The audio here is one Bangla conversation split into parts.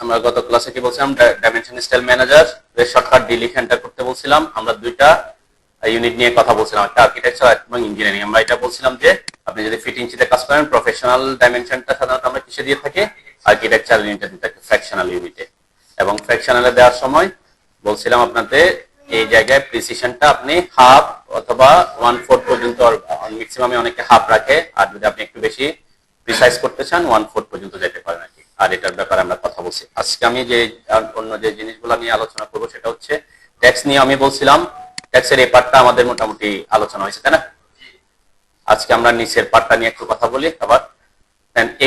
আমরা গত ক্লাসে কি বলছিলাম, ডাইমেনশন স্টাইল ম্যানেজার এর শর্টকাট ডি লিখে এন্টার করতে বলছিলাম। আমরা দুইটা ইউনিট নিয়ে কথা বলছিলাম, একটা আর্কিটেকচার এবং ইঞ্জিনিয়ারিং। আমরা এটা বলছিলাম যে আপনি যদি ফিট ইঞ্চিতে কাজ করেন, প্রফেশনাল ডাইমেনশনটা সাধারণত আমরা কিসে দিয়ে থাকি, আর্কিটেকচার ইউনিটে দিয়ে থাকি, ফ্র্যাকশনাল ইউনিটে। এবং ফ্র্যাকশনালে দেওয়ার সময় বলছিলাম আপনাদের এই জায়গায় প্রিসিশনটা আপনি হাফ অথবা 1/4 পর্যন্ত, ম্যাক্সিমামে অনেকে হাফ রাখে, আর যদি আপনি একটু বেশি প্রিসাইজ করতে চান 1/4 পর্যন্ত যেতে পারেন আর কি। আর এটার ব্যাপারে আমরা কথা বলছি। আজকে আমি যে অন্য যে জিনিসগুলো নিয়ে আলোচনা করবো সেটা হচ্ছে ট্যাক্স নিয়ে। আমি বলছিলাম ট্যাক্সের এই পার্টটা আমাদের মোটামুটি আলোচনা হয়েছে, তাই না? আজকে আমরা নিচের পার্টটা নিয়ে একটু কথা বলি। আবার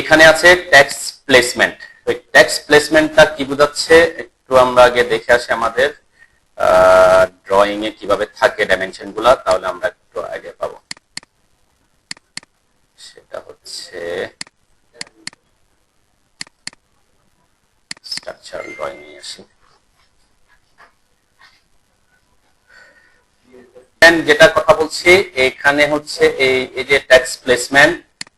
এখানে আছে ট্যাক্স প্লেসমেন্ট। ওই ট্যাক্স প্লেসমেন্টটা কি বোঝাচ্ছে একটু আমরা আগে দেখে আসি আমাদের ড্রয়িং এ কিভাবে থাকে ডাইমেনশন গুলা, তাহলে আমরা একটু আইডিয়া পাবো। সেটা হচ্ছে স্ট্রাকচারাল ড্রয়িং নিয়ে আসি। যেটা কথা বলছি এখানে হচ্ছে এই যে ট্যাক্স প্লেসমেন্ট,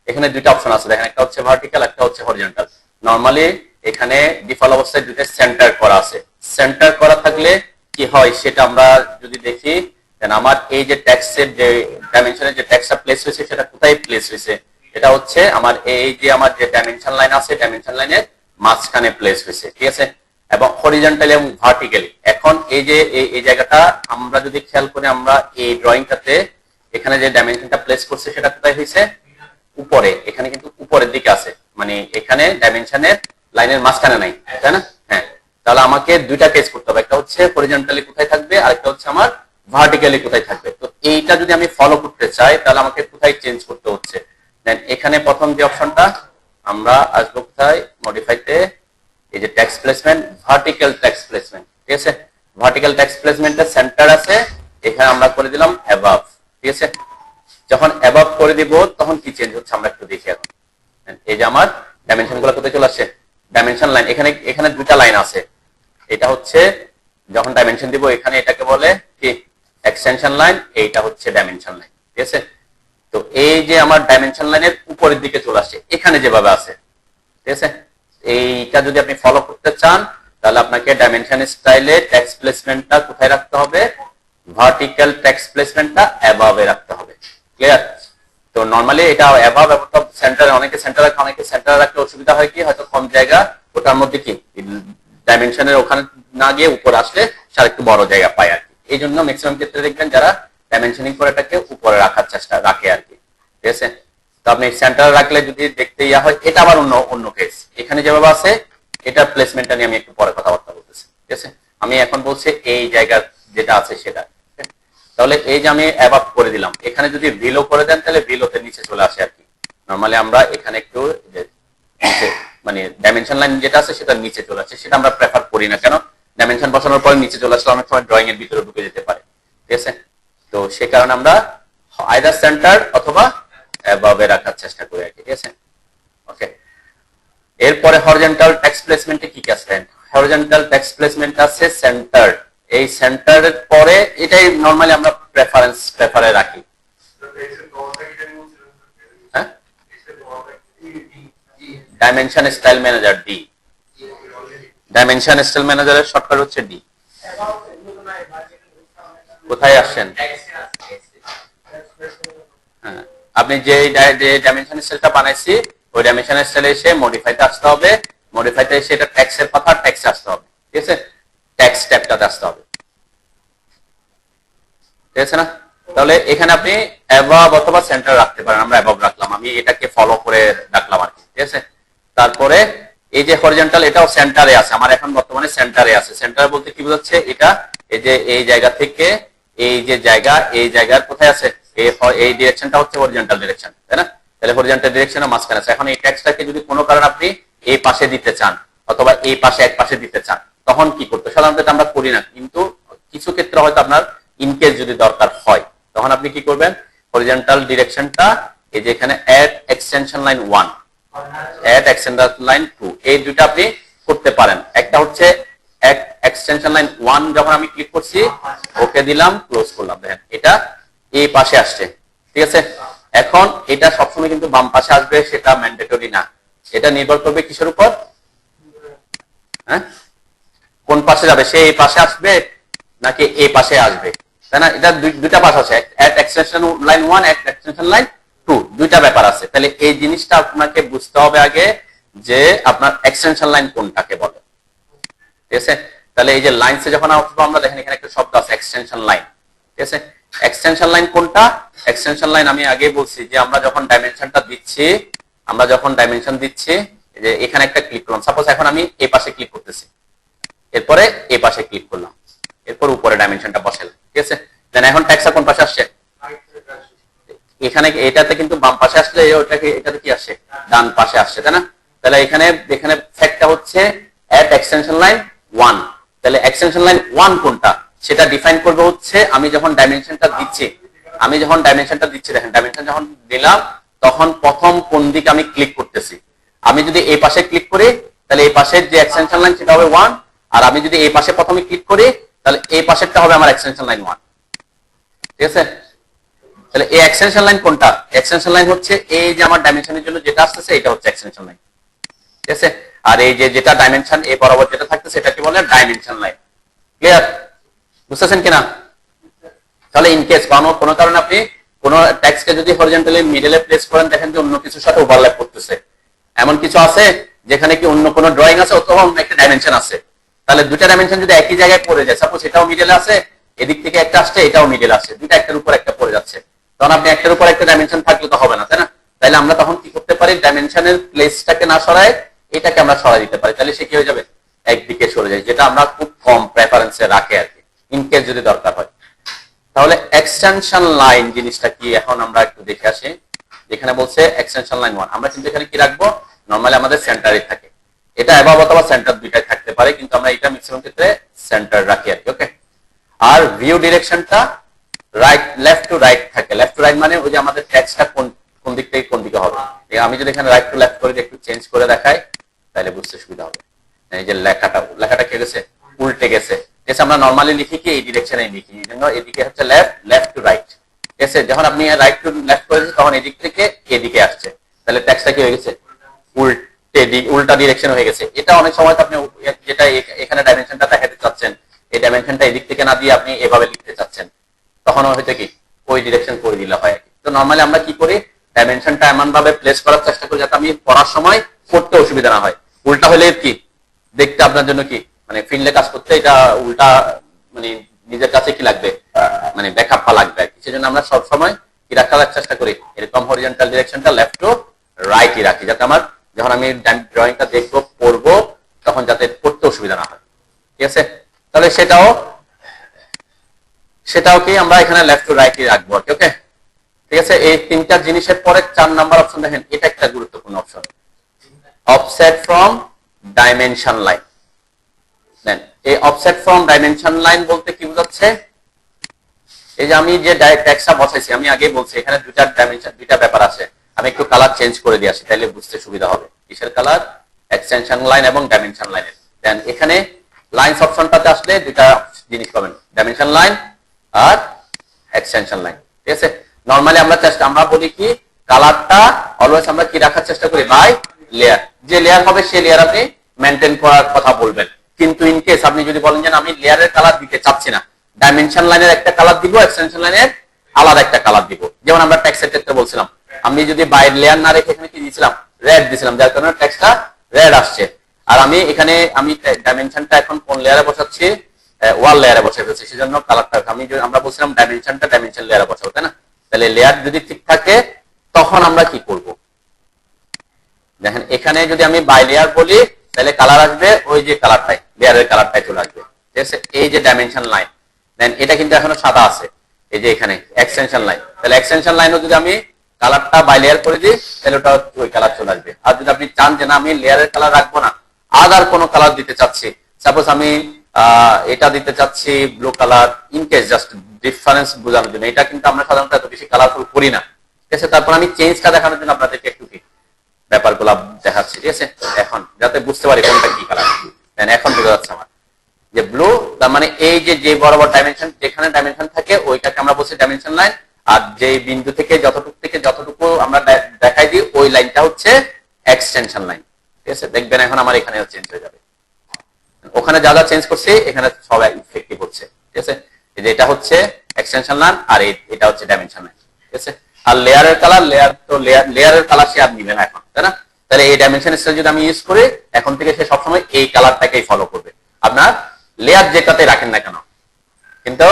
এখানে দুইটা অপশন আছে দেখেন, একটা হচ্ছে ভার্টিক্যাল, একটা হচ্ছে হরিজন্টাল। নরমালি এখানে ডিফল্ট অবস্থায় দুইটা সেন্টার করা আছে। সেন্টার করা থাকলে কি হয় সেটা আমরা যদি দেখি, দেন আমার এই যে ট্যাক্সের যে ডাইমেনশনের যে ট্যাক্সটা প্লেস হয়েছে সেটা কোথায় প্লেস হয়েছে, এটা হচ্ছে আমার এই যে আমার যে ডাইমেনশন লাইন আছে, ডাইমেনশন লাইনের মাঝখানে প্লেস হয়েছে, ঠিক আছে? এবং হরিজন্টালি এবং ভার্টিক্যালি। এখন এই যে এই জায়গাটা আমরা যদি খেয়াল করি, আমরা এই ড্রয়িংটাতে এখানে যে ডাইমেনশনটা প্লেস করছে সেটা কোথায় হয়েছে, উপরে। এখানে কিন্তু উপরের দিকে আছে, মানে এখানে ডাইমেনশনের লাইনের মাঝখানে নাই, তাই না? হ্যাঁ, তাহলে আমাকে দুইটা কেস করতে হবে, একটা হচ্ছে হরিজন্টালি কোথায় থাকবে, আর একটা হচ্ছে আমার ভার্টিক্যালি কোথায় থাকবে। তো এইটা যদি আমি ফলো করতে চাই তাহলে আমাকে কোথায় চেঞ্জ করতে হচ্ছে, দেন এখানে প্রথম যে অপশনটা আমরা আসবো কোথায়, মডিফাইতে, এই যে tax placement, vertical tax placement, ঠিক আছে? ভার্টিক্যাল ট্যাক্স প্লেসমেন্টের সেন্টার আছে, এখানে আমরা করে দিলাম অ্যাবাভ, ঠিক আছে? যখন অ্যাবাভ করে দিব তখন কি চেঞ্জ হচ্ছে আমরা একটু দেখি। এখন এই যে আমার ডাইমেনশন গুলো কোথায় চলে আসে, ডাইমেনশন লাইন। এখানে দুইটা লাইন আছে, এটা হচ্ছে যখন ডাইমেনশন দিব এখানে এটাকে বলে কি এক্সটেনশন লাইন, এইটা হচ্ছে ডাইমেনশন লাইন, ঠিক আছে? তো এই যে আমার ডাইমেনশন লাইনের উপরের দিকে চলে আসছে এখানে যেভাবে আছে, ঠিক আছে? এইটা যদি আপনি ফলো করতে চান তাহলে আপনাকে ডাইমেনশন স্টাইলে ট্যাক্স প্লেসমেন্টটা কোথায় রাখতে হবে, ভার্টিক্যাল ট্যাক্স প্লেসমেন্টটা অ্যাবাভে রাখতে হবে। ক্লিয়ার? তো নরমালি এটা অ্যাবাভ এবং সেন্টারে, অনেকে সেন্টার রাখে, অনেকে সেন্টারে রাখলে অসুবিধা হয় কি, হয়তো কম জায়গা, ওটার মধ্যে কি ডাইমেনশনের ওখানে না গিয়ে উপরে আসলে সার একটু বড় জায়গা পায় আর কি। এই জন্য ম্যাক্সিমাম ক্ষেত্রে দেখবেন যারা ডাইমেনশনিং করে এটাকে উপরে রাখার চেষ্টা রাখে আর কি, ঠিক আছে? তো আপনি সেন্টারে রাখলে যদি দেখতে ইয়া হয়, এটা আবার অন্য কেস। এখানে যেভাবে আছে এটার প্লেসমেন্টটা নিয়ে আমি একটু পরে কথাবার্তা বলতেছি, ঠিক আছে? আমি এখন বলছি এই জায়গা যেটা আছে সেটা। তাহলে এই যে আমি অ্যাবাভ করে দিলাম, এখানে যদি বিলো করে দেন তাহলে বিলোতে নিচে চলে আসে আর কি। নরমালি আমরা এখানে একটু মানে ডাইমেনশন লাইন যেটা আছে সেটা নিচে চলে আসে, সেটা আমরা প্রেফার করি না। কেন? ডাইমেনশন বসানোর পরে নিচে চলে আসলে অনেক সময় ড্রয়িং এর ভিতরে ঢুকে যেতে পারে, ঠিক আছে? তো সে কারণে আমরা আইদার সেন্টার অথবা অ্যাবাভে রাখার চেষ্টা করি আর কি, ঠিক আছে? ওকে, এরপরে হরিজন্টাল ট্যাক্স প্লেসমেন্টে কি কি আছে? হরিজন্টাল ট্যাক্স প্লেসমেন্ট আছে সেন্টার। এই সেন্টারের পরে এটাই নরমালি আমরা প্রেফারে রাখি। হ্যাঁ, dimension style manager D. Dimension style ম্যানেজারের শর্টকাট হচ্ছে ডি। কোথায় আসছেন? হ্যাঁ, আপনি যে ডাইমেনশন স্টাইলটা বানাইছি ওই ডাইমেনশন স্টাইলে এসে মডিফাইতে আসতে হবে, মডিফাইতে এসে এটা ট্যাক্সের কথা ট্যাক্সে আসতে হবে, ঠিক আছে? ট্যাক্স ট্যাবটাতে আসতে হবে, ঠিক আছে না? তাহলে এখানে আপনি অ্যাবাভ অথবা সেন্টার রাখতে পারেন, আমরা অ্যাবাভ রাখলাম, আমি এটাকে ফলো করে রাখলাম আর কি, ঠিক আছে? তারপরে এই যে হরিজন্টাল এটাও সেন্টারে আছে, আমার এখন বর্তমানে সেন্টারে আছে। সেন্টার বলতে কি বোঝাচ্ছে, এটা এই যে এই জায়গা থেকে এই যে জায়গা, এই জায়গার কোথায় আছে, এই ডিরেকশনটা হচ্ছে হরিজন্টাল ডিরেকশন, তাই না? তাহলে হরিজন্টাল ডিরেকশনের মাঝখানে আছে। এখন এই ট্যাক্সটাকে যদি কোনো কারণে আপনি এই পাশে দিতে চান অথবা এই পাশে এক পাশে দিতে চান তখন কি করতে? সাধারণত এটা আমরা করি না, কিন্তু কিছু ক্ষেত্রে হয়তো আপনার ইনকেস যদি দরকার হয় তখন আপনি কি করবেন, হরিজন্টাল ডিরেকশনটা এই যে এখানে add extension line 1, add extension line 2, এই দুটো আপনি করতে পারেন। একটা হচ্ছে এক্সটেনশন লাইন 1 যখন আমি ক্লিক করছি, ওকে দিলাম, ক্লোজ করলাম, দেখেন এটা এই পাশে আসছে, ঠিক আছে? এখন এটা সবসময় কিন্তু বাম পাশে আসবে সেটা ম্যান্ডেটরি না, এটা নির্ভর করবে কিসের উপর, হ্যাঁ, কোন পাশে যাবে, সে এই পাশে আসবে নাকি এই পাশে আসবে, তাই না? এটা দুইটা পাশ আছে, এক্সটেনশন লাইন 1 এক্সটেনশন লাইন 2, দুইটা ব্যাপার আছে। তাহলে এই জিনিসটা আপনাকে বুঝতে হবে আগে যে আপনার এক্সটেনশন লাইন কোনটাকে বলে, ঠিক আছে? তাহলে এই যে লাইনসে যখন আসবো আমরা, দেখেন এখানে একটা শব্দ আছে এক্সটেনশন লাইন, ঠিক আছে? এক্সটেনশন লাইন কোনটা? এক্সটেনশন লাইন আমি আগে বলছি যে আমরা যখন ডাইমেনশনটা দিচ্ছি, আমরা যখন ডাইমেনশন দিচ্ছি, যে এখানে একটা ক্লিক করলাম, সাপোজ এখন আমি এই পাশে ক্লিক করতেছি, এরপরে এই পাশে ক্লিক করলাম, এরপর উপরে ডাইমেনশনটা বসালাম, ঠিক আছে? দেন এখন ট্যাক্সটা কোন পাশে আসছে? এখানে এটাতে কিন্তু বাম পাশে আসলে ওটাকে এটাতে কি আসছে? ডান পাশে আসছে, তাই না? তাহলে এখানে এখানে ফ্যাক্টটা হচ্ছে এট এক্সটেনশন লাইন 1। তাহলে এক্সটেনশন লাইন 1 কোনটা সেটা ডিফাইন করবে হচ্ছে আমি যখন ডাইমেনশনটা দিচ্ছি, দেখেন ডাইমেনশন যখন দিলাম তখন প্রথম কোন দিকে আমি ক্লিক করতেছি। আমি যদি এই পাশে ক্লিক করি তাহলে এই পাশের যে এক্সটেনশন লাইন সেটা হবে 1, আর আমি যদি এই পাশে প্রথমে ক্লিক করি তাহলে এই পাশেরটা হবে আমার এক্সটেনশন লাইন 1, ঠিক আছে? তাহলে এই এক্সটেনশন লাইন কোনটা? এক্সটেনশন লাইন হচ্ছে এই যে আমার ডাইমেনশনের জন্য যেটা আসতেছে এটা হচ্ছে এক্সটেনশন লাইন, ঠিক আছে? আর এই যে যেটা ডাইমেনশন এ বরাবর যেটা থাকতেছে সেটাকে বলে ডাইমেনশন লাইন। ক্লিয়ার? বুঝতেছেন কিনা? তাহলে ইন কেস কোনো কারণে আপনি কোন টেক্সটকে যদি হরিজন্টালি মিডলে প্লেস করেন, দেখেন যে অন্য কিছুর সাথে ওভারল্যাপ করতেছে, এমন কিছু আছে যেখানে কি অন্য কোনো ড্রয়িং আছে অথবা অন্য একটা ডাইমেনশন আছে, তাহলে দুইটা ডাইমেনশন যদি একই জায়গায় পড়ে যায়, সাপোজ এটাও মিডলে আছে, এদিক থেকে একটা আসছে, এটাও মিডলে আছে, দুইটা একটার উপর একটা পড়ে যাচ্ছে, তখন আপনি একটার উপর একটা ডাইমেনশন থাকলে তো হবে না, তাই না? তাহলে আমরা তখন কি করতে পারি? ডাইমেনশনের প্লেসটাকে না সরায় এটাকে আমরা সরাই দিতে পারি, তাহলে সে কি হয়ে যাবে? একদিকে সরে যায়, যেটা আমরা খুব কম প্রেফারেন্সে রাখি আর কি, ইন কেস যদি দরকার হয়। তাহলে এক্সটেনশন লাইন জিনিসটা কি এখন আমরা একটু দেখে আসি। যেখানে বলছে এক্সটেনশন লাইন 1, আমরা কিন্তু এখানে কি রাখবো? নরমালি আমাদের সেন্টারে থাকে, এটা অ্যাবাভ অথবা সেন্টার দুইটাই থাকতে পারে, কিন্তু আমরা এটা ম্যাক্সিমাম ক্ষেত্রে সেন্টার রাখি আর কি, ওকে? আর ভিউ ডিরেকশনটা রাইট লেফট টু রাইট থাকে। লেফট টু রাইট মানে ওই যে আমাদের টেক্সটটা কোন দিক থেকে কোন দিকে হবে। আমি যদি এখানে রাইট টু লেফট করে একটু চেঞ্জ করে দেখাই তাহলে বুঝতে সুবিধা হবে। এই যে লেখাটা কি গেছে? উল্টে গেছে। এসে আমরা নরমালি লিখি কি এই ডিরেকশনে লিখি, এই জন্য এদিকে হচ্ছে লেফট টু রাইট। এসে যখন আপনি রাইট টু লেফট করেছেন তখন এদিক থেকে এদিকে আসছে, তাহলে টেক্সটটা কি হয়ে গেছে? উল্টা ডিরেকশন হয়ে গেছে। এটা অনেক সময় আপনি যেটা এখানে ডাইমেনশনটা দেখাতে চাচ্ছেন, এই ডাইমেনশনটা এদিক থেকে না দিয়ে আপনি এভাবে লিখতে চাচ্ছেন, তখন হয়তো কি ওই ডিরেকশন করে দিলে হয়। তো নরমালি আমরা কি করি? ডাইমেনশনটা এমন ভাবে প্লেস করার চেষ্টা করি যাতে আমি পড়ার সময় পড়তে অসুবিধা না হয়। উল্টা হলে কি দেখতে আপনার জন্য কি মানে ফিল্ডে কাজ করতে এটা উল্টা মানে নিজের কাছে কি লাগবে, মানে ব্যাকআপ লাগবে। সেজন্য আমরা সব সময় কি রাখার চেষ্টা করি, এরকম হরিজন্টাল ডিরেকশনটা লেফট টু রাইটই রাখি, যাতে আমার যখন আমি ড্রয়িংটা দেখবো পড়বো তখন যাতে পড়তে অসুবিধা না হয়, ঠিক আছে? তাহলে সেটাও কি আমরা এখানে লেফট টু রাইটই রাখবো, ওকে? ঠিক আছে? এই তিনটা জিনিসের পরে 4 নাম্বার অপশন দেখেন, এটা একটা গুরুত্বপূর্ণ option, offset from dimension line. Then এই অফসেট ফ্রম ডাইমেনশন লাইন বলতে কি বোঝাচ্ছে? এই যে আমি যে টেক্সটটা বসাইছি, আমি আগে বলছি এখানে দুইটা ডাইমেনশন, দুইটা ব্যাপার আছে। আমি একটু কালার চেঞ্জ করে দিয়ে আসি, তাহলে বুঝতে সুবিধা হবে। কিসের কালার? এক্সটেনশন লাইন এবং ডাইমেনশন লাইনের। দেন এখানে লাইনস অপশনটাতে আসলে দুইটা জিনিস পাবেন, ডাইমেনশন লাইন আর এক্সটেনশন লাইন, ঠিক আছে? নরমালি আমরা বলি কি কালারটা অলওয়েজ আমরা কি রাখার চেষ্টা করি? By layer. যে লেয়ার হবে সেই লেয়ার আপনি মেনটেন করার কথা বলবেন। কিন্তু ইন কেস আপনি যদি বলেন যে আমি লেয়ারের কালার দিতে চাচ্ছি না, ডাইমেনশন লাইনের একটা কালার দিব, এক্সটেনশন লাইনের আলাদা একটা কালার দিব। যেমন আমরা টেক্সটের ক্ষেত্রে বলছিলাম, আমি যদি বাইর লেয়ার না রেখে এখানে কি দিয়েছিলাম? রেড দিয়েছিলাম, যার কারণে টেক্সটটা রেড আসছে। আর আমি ডাইমেনশনটা এখন কোন লেয়ারে বসাচ্ছি? ওয়াল লেয়ারে বসে ফেলছি, সেজন্য কালারটা আমরা বলছিলাম ডাইমেনশনটা ডাইমেনশন লেয়ারে বসাবো, তাই না? তাহলে লেয়ার যদি ঠিক থাকে তখন আমরা কি করব? দেখেন এখানে যদি আমি বাই লেয়ার বলি তাহলে কালার আসবে ওই যে কালারটাই, লেয়ারের কালারটাই চলে আসবে, ঠিক আছে? এই যে ডাইমেনশন লাইন, দেন এটা কিন্তু এখনো সাদা আছে, এই যে এখানে এক্সটেনশন লাইন। তাহলে এক্সটেনশন লাইনও যদি আমি কালারটা বাই লেয়ার করে দিই তাহলে ওটা ওই কালার চলে আসবে। আর যদি আপনি চান যে না আমি লেয়ারের কালার রাখবো না, আদার কোনো কালার দিতে চাচ্ছি, সাপোজ আমি এটা দিতে চাচ্ছি blue colour, in case just difference বোঝানোর জন্য, এটা কিন্তু আমরা সাধারণত এত বেশি কালারফুল করি না, ঠিক আছে? তারপর আমি চেঞ্জটা দেখানোর জন্য আপনাদেরকে একটু কি ব্যাপারগুলো দেখাচ্ছি, ঠিক আছে? এখন যাতে বুঝতে পারি কোনটা কি কালার। এখন বোঝা যাচ্ছে আমার যে ব্লু, তার মানে এই যে বরাবর ডাইমেনশন, যেখানে ডাইমেনশন থাকে ওইটাকে আমরা বলছি ডাইমেনশন লাইন, আর যে বিন্দু থেকে যতটুকু আমরা দেখাই দিই ওই লাইনটা হচ্ছে এক্সটেনশন লাইন, ঠিক আছে? দেখবেন এখন আমার এখানে চেঞ্জ হয়ে যাবে, ওখানে যা যা চেঞ্জ করছি এখানে সব ইফেক্টিভ হচ্ছে, ঠিক আছে। এই যে এটা হচ্ছে এক্সটেনশন লাইন আর এটা হচ্ছে ডাইমেনশন লাইন, ঠিক আছে। আর লেয়ারের কালার, লেয়ারের কালার সে আর নিবে না এখন, তাই না? তাহলে এই ডাইমেনশন স্টাইল যদি আমি ইউজ করি, এখন থেকে সে সবসময় এই কালারটাকেই ফলো করবে, আপনার লেয়ার যেটাতে রাখেন না কেন। কিন্তু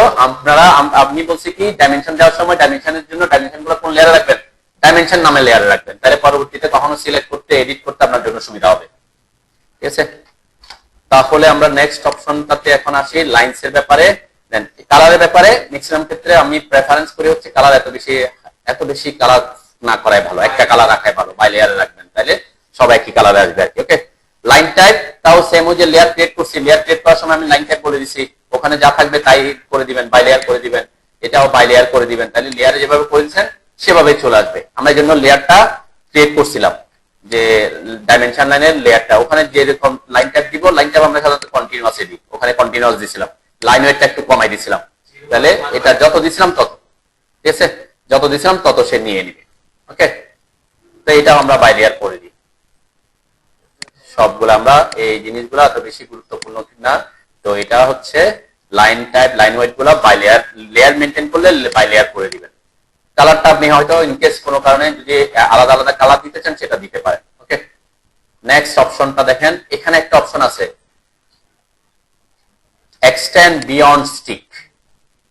আপনি বলছি কি ডাইমেনশন দেওয়ার সময় ডাইমেনশনের জন্য ডাইমেনশন গুলো কোন লেয়ারে রাখবেন, ডাইমেনশন নামে লেয়ারে রাখবেন, তাহলে পরবর্তীতে কখনো সিলেক্ট করতে, এডিট করতে আপনার জন্য সুবিধা হবে, ঠিক আছে। তাহলে আমরা নেক্সট অপশনটাতে এখন আসি, লাইনস এর ব্যাপারে। দেন কালারের ব্যাপারে ম্যাক্সিমাম ক্ষেত্রে আমি প্রেফারেন্স করি হচ্ছে কালার এত বেশি কালার না করাই ভালো, একটা কালার রাখাই ভালো, বাই লেয়ারে রাখবেন, তাহলে সব একই কালারে আসবে আর কি, ওকে। লাইন টাইপ তাও সেম, ওই যে লেয়ার ক্রিয়েট করছি, লেয়ার ক্রিয়েট করার সময় আমি লাইন টাইপ বলে দিছি, ওখানে যা থাকবে তাই করে দিবেন, বাই লেয়ার করে দিবেন, এটাও বাই লেয়ার করে দিবেন, তাহলে লেয়ারে যেভাবে করেছেন সেভাবেই চলে আসবে। আমরা এই জন্য লেয়ারটা ক্রিয়েট করছিলাম, যে ডাইমেনশন লাইনের লেয়ারটা, ওখানে যেরকম লাইন ট্যাব দিব, লাইন ট্যাব আমরা সাধারণত কন্টিনিউয়াস দিই, ওখানে কন্টিনিউয়াস দিছিলাম, লাইন ওয়েটটা একটু কমাই দিছিলাম, তাহলে এটা যত দিছিলাম তত, ঠিক আছে, যত দিছিলাম তত সে নিয়ে নিবে, ওকে। তো এটা আমরা বাই লেয়ার করে দিই সবগুলো, আমরা এই জিনিসগুলো এত বেশি গুরুত্বপূর্ণ না। তো এটা হচ্ছে লাইন টাইপ, লাইন ওয়েট গুলো বাই লেয়ার, লেয়ার মেনটেন করলে বাই লেয়ার করে দিবেন। কালারটা আপনি হয়তো ইনকেস কোনো কারণে যদি আলাদা আলাদা কালার দিতে চান সেটা দিতে পারেন, ওকে। নেক্সট অপশনটা দেখেন, এখানে একটা অপশন আছে এক্সটেন্ড বিয়ন্ড স্টিক।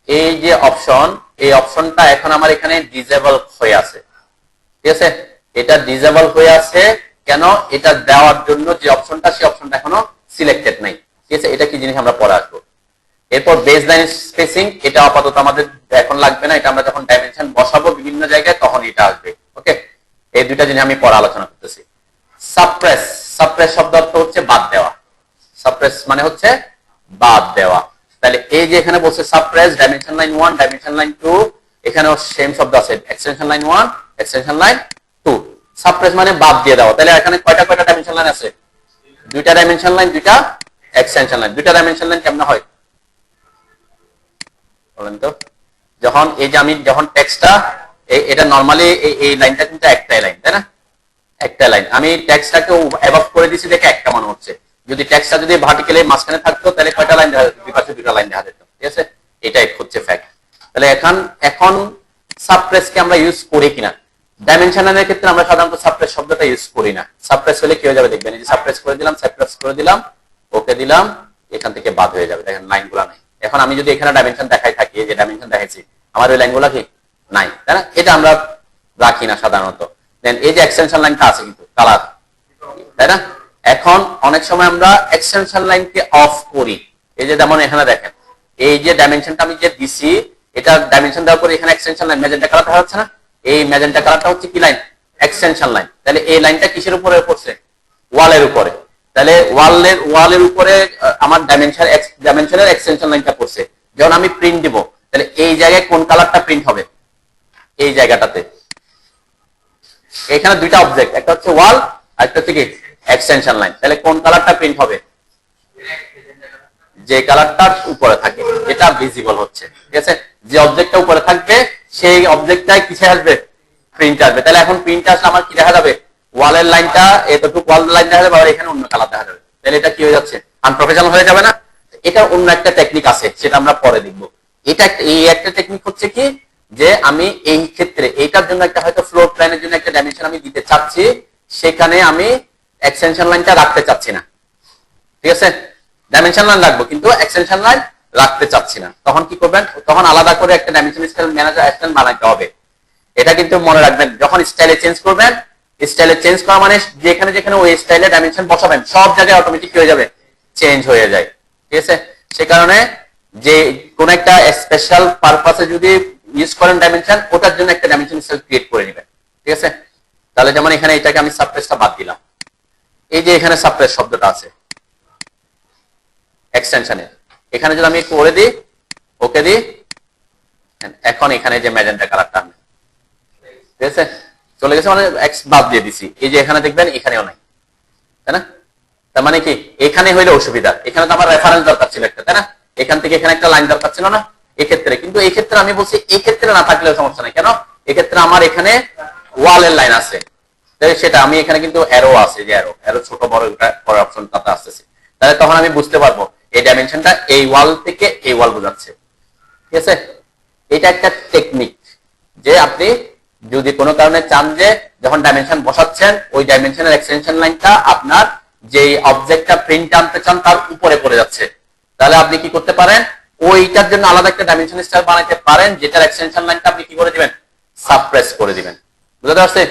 এই যে অপশন, এই অপশনটা এখন আমার এখানে ডিসেবল হয়ে আছে, ঠিক আছে। এটা ডিসেবল হয়ে আছে কেন, এটা দেওয়ার জন্য যে অপশনটা, সেই অপশনটা এখনো সিলেক্টেড নাই, ঠিক আছে। এটা কি জিনিস আমরা পরে আসবো। এরপর বেসলাইন স্পেসিং, এটা আপাতত আমাদের এখন লাগবে না, এটা আমরা যখন ডাইমেনশন বসাবো বিভিন্ন জায়গায় তখন এটা আসবে, ওকে। এই দুইটা জিনিস আমি পরে আলোচনা করতেছি। সাপ্রেস, সাপ্রেস শব্দ অর্থ হচ্ছে বাদ দেওয়া, সাপ্রেস মানে হচ্ছে বাদ দেওয়া। তাহলে এই যে এখানে বলছে suppress dimension line 1, dimension line 2, এখানেও সেম শব্দ আছে, extension line 1, extension line 2। Suppress মানে বাদ দিয়ে দেওয়া। তাহলে এখানে কয়টা ডাইমেনশন লাইন আছে, দুইটা ডাইমেনশন লাইন, দুইটা এক্সটেনশন লাইন। দুইটা ডাইমেনশন লাইন কেমন হয় বলেন তো? যখন এই যে আমি যখন টেক্সটটা, এটা নরমালি এই লাইনটা কিন্তু একটাই লাইন, তাই না, একটা লাইন। আমি টেক্সটটাকে অ্যাবভ করে দিয়েছি দেখে একটা মনে হচ্ছে, যদি টেক্সটটা যদি ভার্টিক্যালি মাঝখানে থাকতো তাহলে কয়টা লাইন দেখা যেত, দুই পাশে দুইটা লাইন দেখা যেত, ঠিক আছে। এটাই হচ্ছে ফ্যাক্ট। তাহলে এখন সাপ্রেসকে আমরা ইউজ করি কিনা, ডাইমেনশনের ক্ষেত্রে আমরা সাধারণত সাপ্রেস শব্দটা ইউজ করি না। সাপ্রেস হলে কি হয়ে যাবে দেখবেন, এই যে সাপ্রেস করে দিলাম, সাপ্রেস করে দিলাম, ওকে দিলাম, এখান থেকে বাদ হয়ে যাবে, দেখেন লাইনগুলো নাই। এখন আমি যদি এখানে ডাইমেনশন দেখাই থাকি, এই যে ডাইমেনশন দেখাইছি, আমার ওই লাইনগুলো কি নাই, তাই না, এটা আমরা রাখি না সাধারণত। দেন এই যে এক্সটেনশন লাইনটা আছে কিন্তু কালার, তাই না। এখন অনেক সময় আমরা এক্সটেনশন লাইনকে অফ করি, এই যে যেমন এখানে দেখেন, এই যে ডাইমেনশনটা আমি যে দিছি, এটা ডাইমেনশন দেওয়ার পরে এখানে এক্সটেনশন লাইন ম্যাজেন্টা কালার দেখা যাচ্ছে না, এই ম্যাজেন্টা কালারটা হচ্ছে কি লাইন, এক্সটেনশন লাইন। তাহলে এই লাইনটা কিসের উপরে পড়ছে, ওয়ালের উপরে। তাহলে ওয়ালের উপরে আমার ডাইমেনশনের এক্সটেনশন লাইনটা পড়ছে। যখন আমি প্রিন্ট দিব, তাহলে এই জায়গায় কোন কালারটা প্রিন্ট হবে, এই জায়গাটাতে। এখানে দুইটা অবজেক্ট, একটা হচ্ছে ওয়াল আর একটা হচ্ছে কি এক্সটেনশন লাইন। তাহলে কোন কালারটা প্রিন্ট হবে, যে কালারটার উপরে থাকে, এটা ভিজিবল হচ্ছে, ঠিক আছে। যে অবজেক্টটা উপরে থাকবে সেই অবজেক্টটাই কিসে আসবে, প্রিন্ট আসবে। তাহলে এখন প্রিন্ট আসলে আমার কি দেখা যাবে, ওয়ালের লাইনটা এতটুকু ওয়াল লাইন দেখা যাবে, আর এখানে অন্য কালার দেখা যাবে। তাহলে এটা কি হয়ে যাচ্ছে, আনপ্রফেশনাল হয়ে যাবে না। এটা অন্য একটা টেকনিক আছে, সেটা আমরা পরে দেখবো। এই একটা টেকনিক হচ্ছে কি, যে আমি এই ক্ষেত্রে এইটার জন্য একটা হয়তো ফ্লোর প্ল্যানের জন্য একটা ডাইমেনশন আমি দিতে চাচ্ছি, সেখানে আমি এক্সটেনশন লাইনটা রাখতে চাচ্ছি না, ঠিক আছে। ডাইমেনশন লাইন রাখবো কিন্তু এক্সটেনশন লাইন রাখতে চাচ্ছি না, তখন কি করবেন, তখন আলাদা করে একটা ডাইমেনশন স্টাইল ম্যানেজার স্টাইল বানাইতে হবে। এটা কিন্তু মনে রাখবেন, যখন স্টাইলে চেঞ্জ করবেন, স্টাইলে চেঞ্জ করা মানে যেখানে যেখানে ওই স্টাইলে ডাইমেনশন বসাবেন সব জায়গায় অটোমেটিক হয়ে যাবে, চেঞ্জ হয়ে যায়, ঠিক আছে। সে কারণে যে কোন একটা স্পেশাল পারপাসে যদি ইউজ করেন ডাইমেনশন, ওটার জন্য একটা ডাইমেনশন স্টাইল ক্রিয়েট করে নেবেন, ঠিক আছে। তাহলে যেমন এখানে এটাকে আমি সাপ্রেসটা বাদ দিলাম, এই যে এখানে সাপ্রেস শব্দটা আছে এক্সটেনশনের, এখানে যদি আমি করে দিই, ওকে দিই, এখন এখানে যে ম্যাজেন্টা কালারটা আমি, ঠিক আছে, চলে গেছে, মানে এক্স বাদ দিয়ে দিছি। এই যে এখানে দেখবেন এখানেও নাই, তাই না। তার মানে কি, এখানে হইলে অসুবিধা, এখানে তো আমার রেফারেন্স দরকার ছিল একটা, তাই না, এখান থেকে এখানে একটা লাইন দরকার ছিল না এক্ষেত্রে। কিন্তু এই ক্ষেত্রে আমি বলছি এই ক্ষেত্রে না থাকলেও সমস্যা নাই, কেন, এক্ষেত্রে আমার এখানে ওয়ালের লাইন আছে, সেটা আমি এখানে কিন্তু অ্যারো আছে, যে অ্যারো ছোট বড় পরের অপশন তাতে আসতেছে। তাহলে তখন আমি আমি বুঝতে পারবো এই ডাইমেনশনটা এই ওয়াল থেকে এই ওয়াল বোঝাচ্ছে। ঠিক আছে, এটা একটা টেকনিক যে আপনি যদি কোনো কারণে চান যে যখন ডাইমেনশন বসাচ্ছেন ওই ডাইমেনশনের এক্সটেনশন লাইনটা আপনার যে অবজেক্টটা প্রিন্ট আনতে চান তার উপরে পড়ে যাচ্ছে, তাহলে আপনি কি করতে পারেন ওইটার জন্য আলাদা একটা ডাইমেনশন স্টাইল বানাইতে পারেন যেটার এক্সটেনশন লাইনটা আপনি কি করে দিবেন, সাবপ্রেস করে দিবেন। বুঝতে পারছে?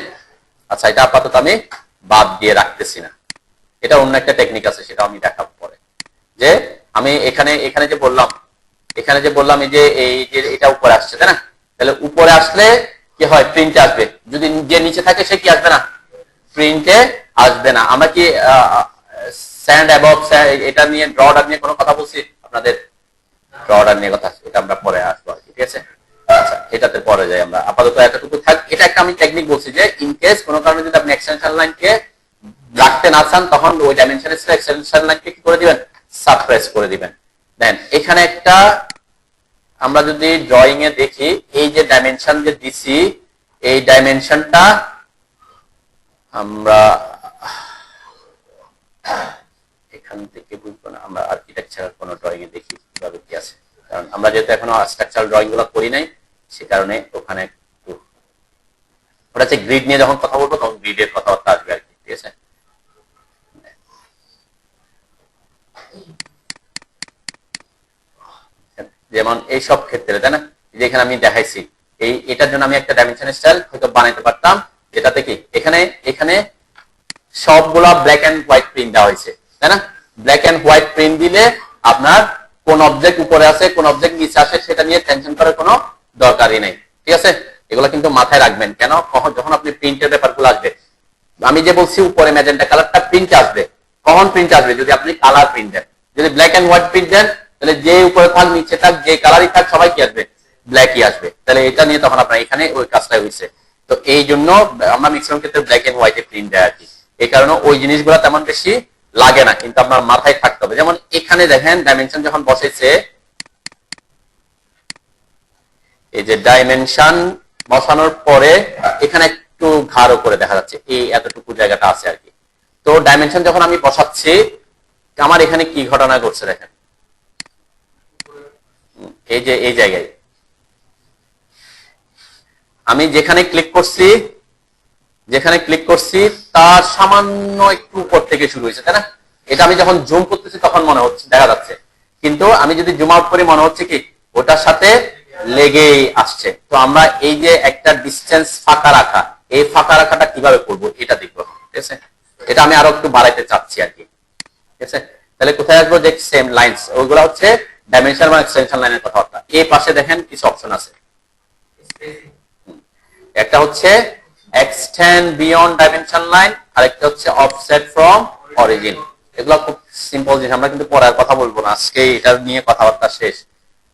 আচ্ছা, এটা আপাতত আমি বাদ দিয়ে রাখতেছি না, এটা অন্য একটা টেকনিক আছে, সেটা আমি দেখাবো পরে। যে আমি এখানে যে বললাম এই যে এটা উপরে আসছে, তাই না? তাহলে উপরে আসলে কি হয়, প্রিন্টে আসবে। যদি যে নিচে থাকে সে কি আসবে না, প্রিন্টে আসবে না। আমরা কি স্যান্ড অ্যাবভ এটা নিয়ে ড্রডার নিয়ে কোনো কথা বলছি আপনাদের? ড্রডার নিয়ে কথা, এটা আমরা পরে আসবো আর কি। ঠিক আছে, আচ্ছা এটাতে পরে যাই আমরা, আপাতত এতটুকু থাক। এটা একটা আমি টেকনিক বলছি যে ইন কেস কোনো কারণে যদি আপনি এক্সটেনশন লাইনকে রাখতে না চান তখন ওই ডাইমেনশনের এক্সটেনশন লাইনকে কি করে দিবেন, সাবপ্রেস করে দিবেন। দেন এখানে একটা আমরা যদি ড্রয়িং এ দেখি, এই যে ডাইমেনশন যে দিছি এই ডাইমেনশনটা আমরা এখান থেকে বুঝবো না, আমরা আর্কিটেকচারাল কোনো ড্রয়িং এ দেখি কিভাবে কি আছে, কারণ আমরা যেহেতু এখনো স্ট্রাকচারাল ড্রয়িং গুলো করি নাই সে কারণে ওখানে একটু ওটা হচ্ছে গ্রিড নিয়ে যখন কথা বলবো তখন গ্রিডের কথাবার্তা আসবে আর কি। ঠিক আছে, যেমন এই সব ক্ষেত্রে, তাই না, যেখানে আমি দেখাইছি এটার জন্য আমি একটা ডাইমেনশন স্টাইল হয়তো বানাইতে পারতাম যেটাতে কি এখানে সবগুলা ব্ল্যাক এন্ড হোয়াইট প্রিন্ট দেওয়া হয়েছে, তাই না? ব্ল্যাক এন্ড হোয়াইট প্রিন্ট দিলে আপনার কোন অবজেক্ট উপরে আছে কোন অবজেক্ট নিচে আসে সেটা নিয়ে টেনশন করার কোনো দরকারই নেই। ঠিক আছে, এগুলো কিন্তু মাথায় রাখবেন। কেন, যখন আপনি প্রিন্টের ব্যাপারগুলো আসবে, আমি যে বলছি উপরে ম্যাজেন্টা কালারটা প্রিন্ট আসবে, কখন প্রিন্ট আসবে, যদি আপনি কালার প্রিন্ট দেন। যদি ব্ল্যাক এন্ড হোয়াইট প্রিন্ট দেন তাহলে যে উপরে থাক নিচে থাক যে কালারই থাক সবাই কি আসবে, ব্ল্যাকই আসবে। তাহলে এটা নিয়ে তখন আপনার এখানে ওই কাজটা হয়েছে। তো এই জন্য আমরা ম্যাক্সিমাম ক্ষেত্রে ব্ল্যাক এন্ড হোয়াইটে প্রিন্ট দেয় আর কি। এই কারণে ওই জিনিসগুলো তেমন বেশি লাগে না, কিন্তু আপনার মাথায় থাকতে হবে। যেমন এখানে দেখেন ডাইমেনশন যখন বসেছে, এই যে ডাইমেনশন বসানোর পরে এখানে একটু ঘাড়ো করে দেখা যাচ্ছে এই এতটুকু জায়গাটা আছে আর কি। তো ডাইমেনশন যখন আমি বসাচ্ছি আমার এখানে কি ঘটনা ঘটছে দেখেন, এই যে এই জায়গায় আমি যেখানে ক্লিক করছি তার সামান্য একটু উপর থেকে শুরু হয়েছে, তাই না? এটা আমি যখন জুম করতেছি তখন মনে হচ্ছে দেখা যাচ্ছে, কিন্তু আমি যদি জুম আউট করি মনে হচ্ছে কি ওটার সাথে লেগেই আসছে। তো আমরা এই যে একটা ডিসটেন্স ফাঁকা রাখা, এই ফাঁকা রাখাটা কিভাবে করবো এটা দেখবো। ঠিক আছে, এটা আমি আরো একটু বাড়াইতে চাচ্ছি আর কি। ঠিক আছে, তাহলে কোথায় আসবো, যে সেম লাইনস ওইগুলো হচ্ছে ডাইমেনশন বা এক্সটেনশন লাইনের কথাবার্তা। এই পাশে দেখেন কিছু অপশন আছে, একটা হচ্ছে এক্সটেন্ড বিয়ন্ড ডাইমেনশন লাইন আর একটা হচ্ছে অফসেট ফ্রম অরিজিন। এগুলো খুব সিম্পল জিনিস, আমরা কিন্তু পরে আর কথা বলবো না, আজকে এটা নিয়ে কথাবার্তা শেষ।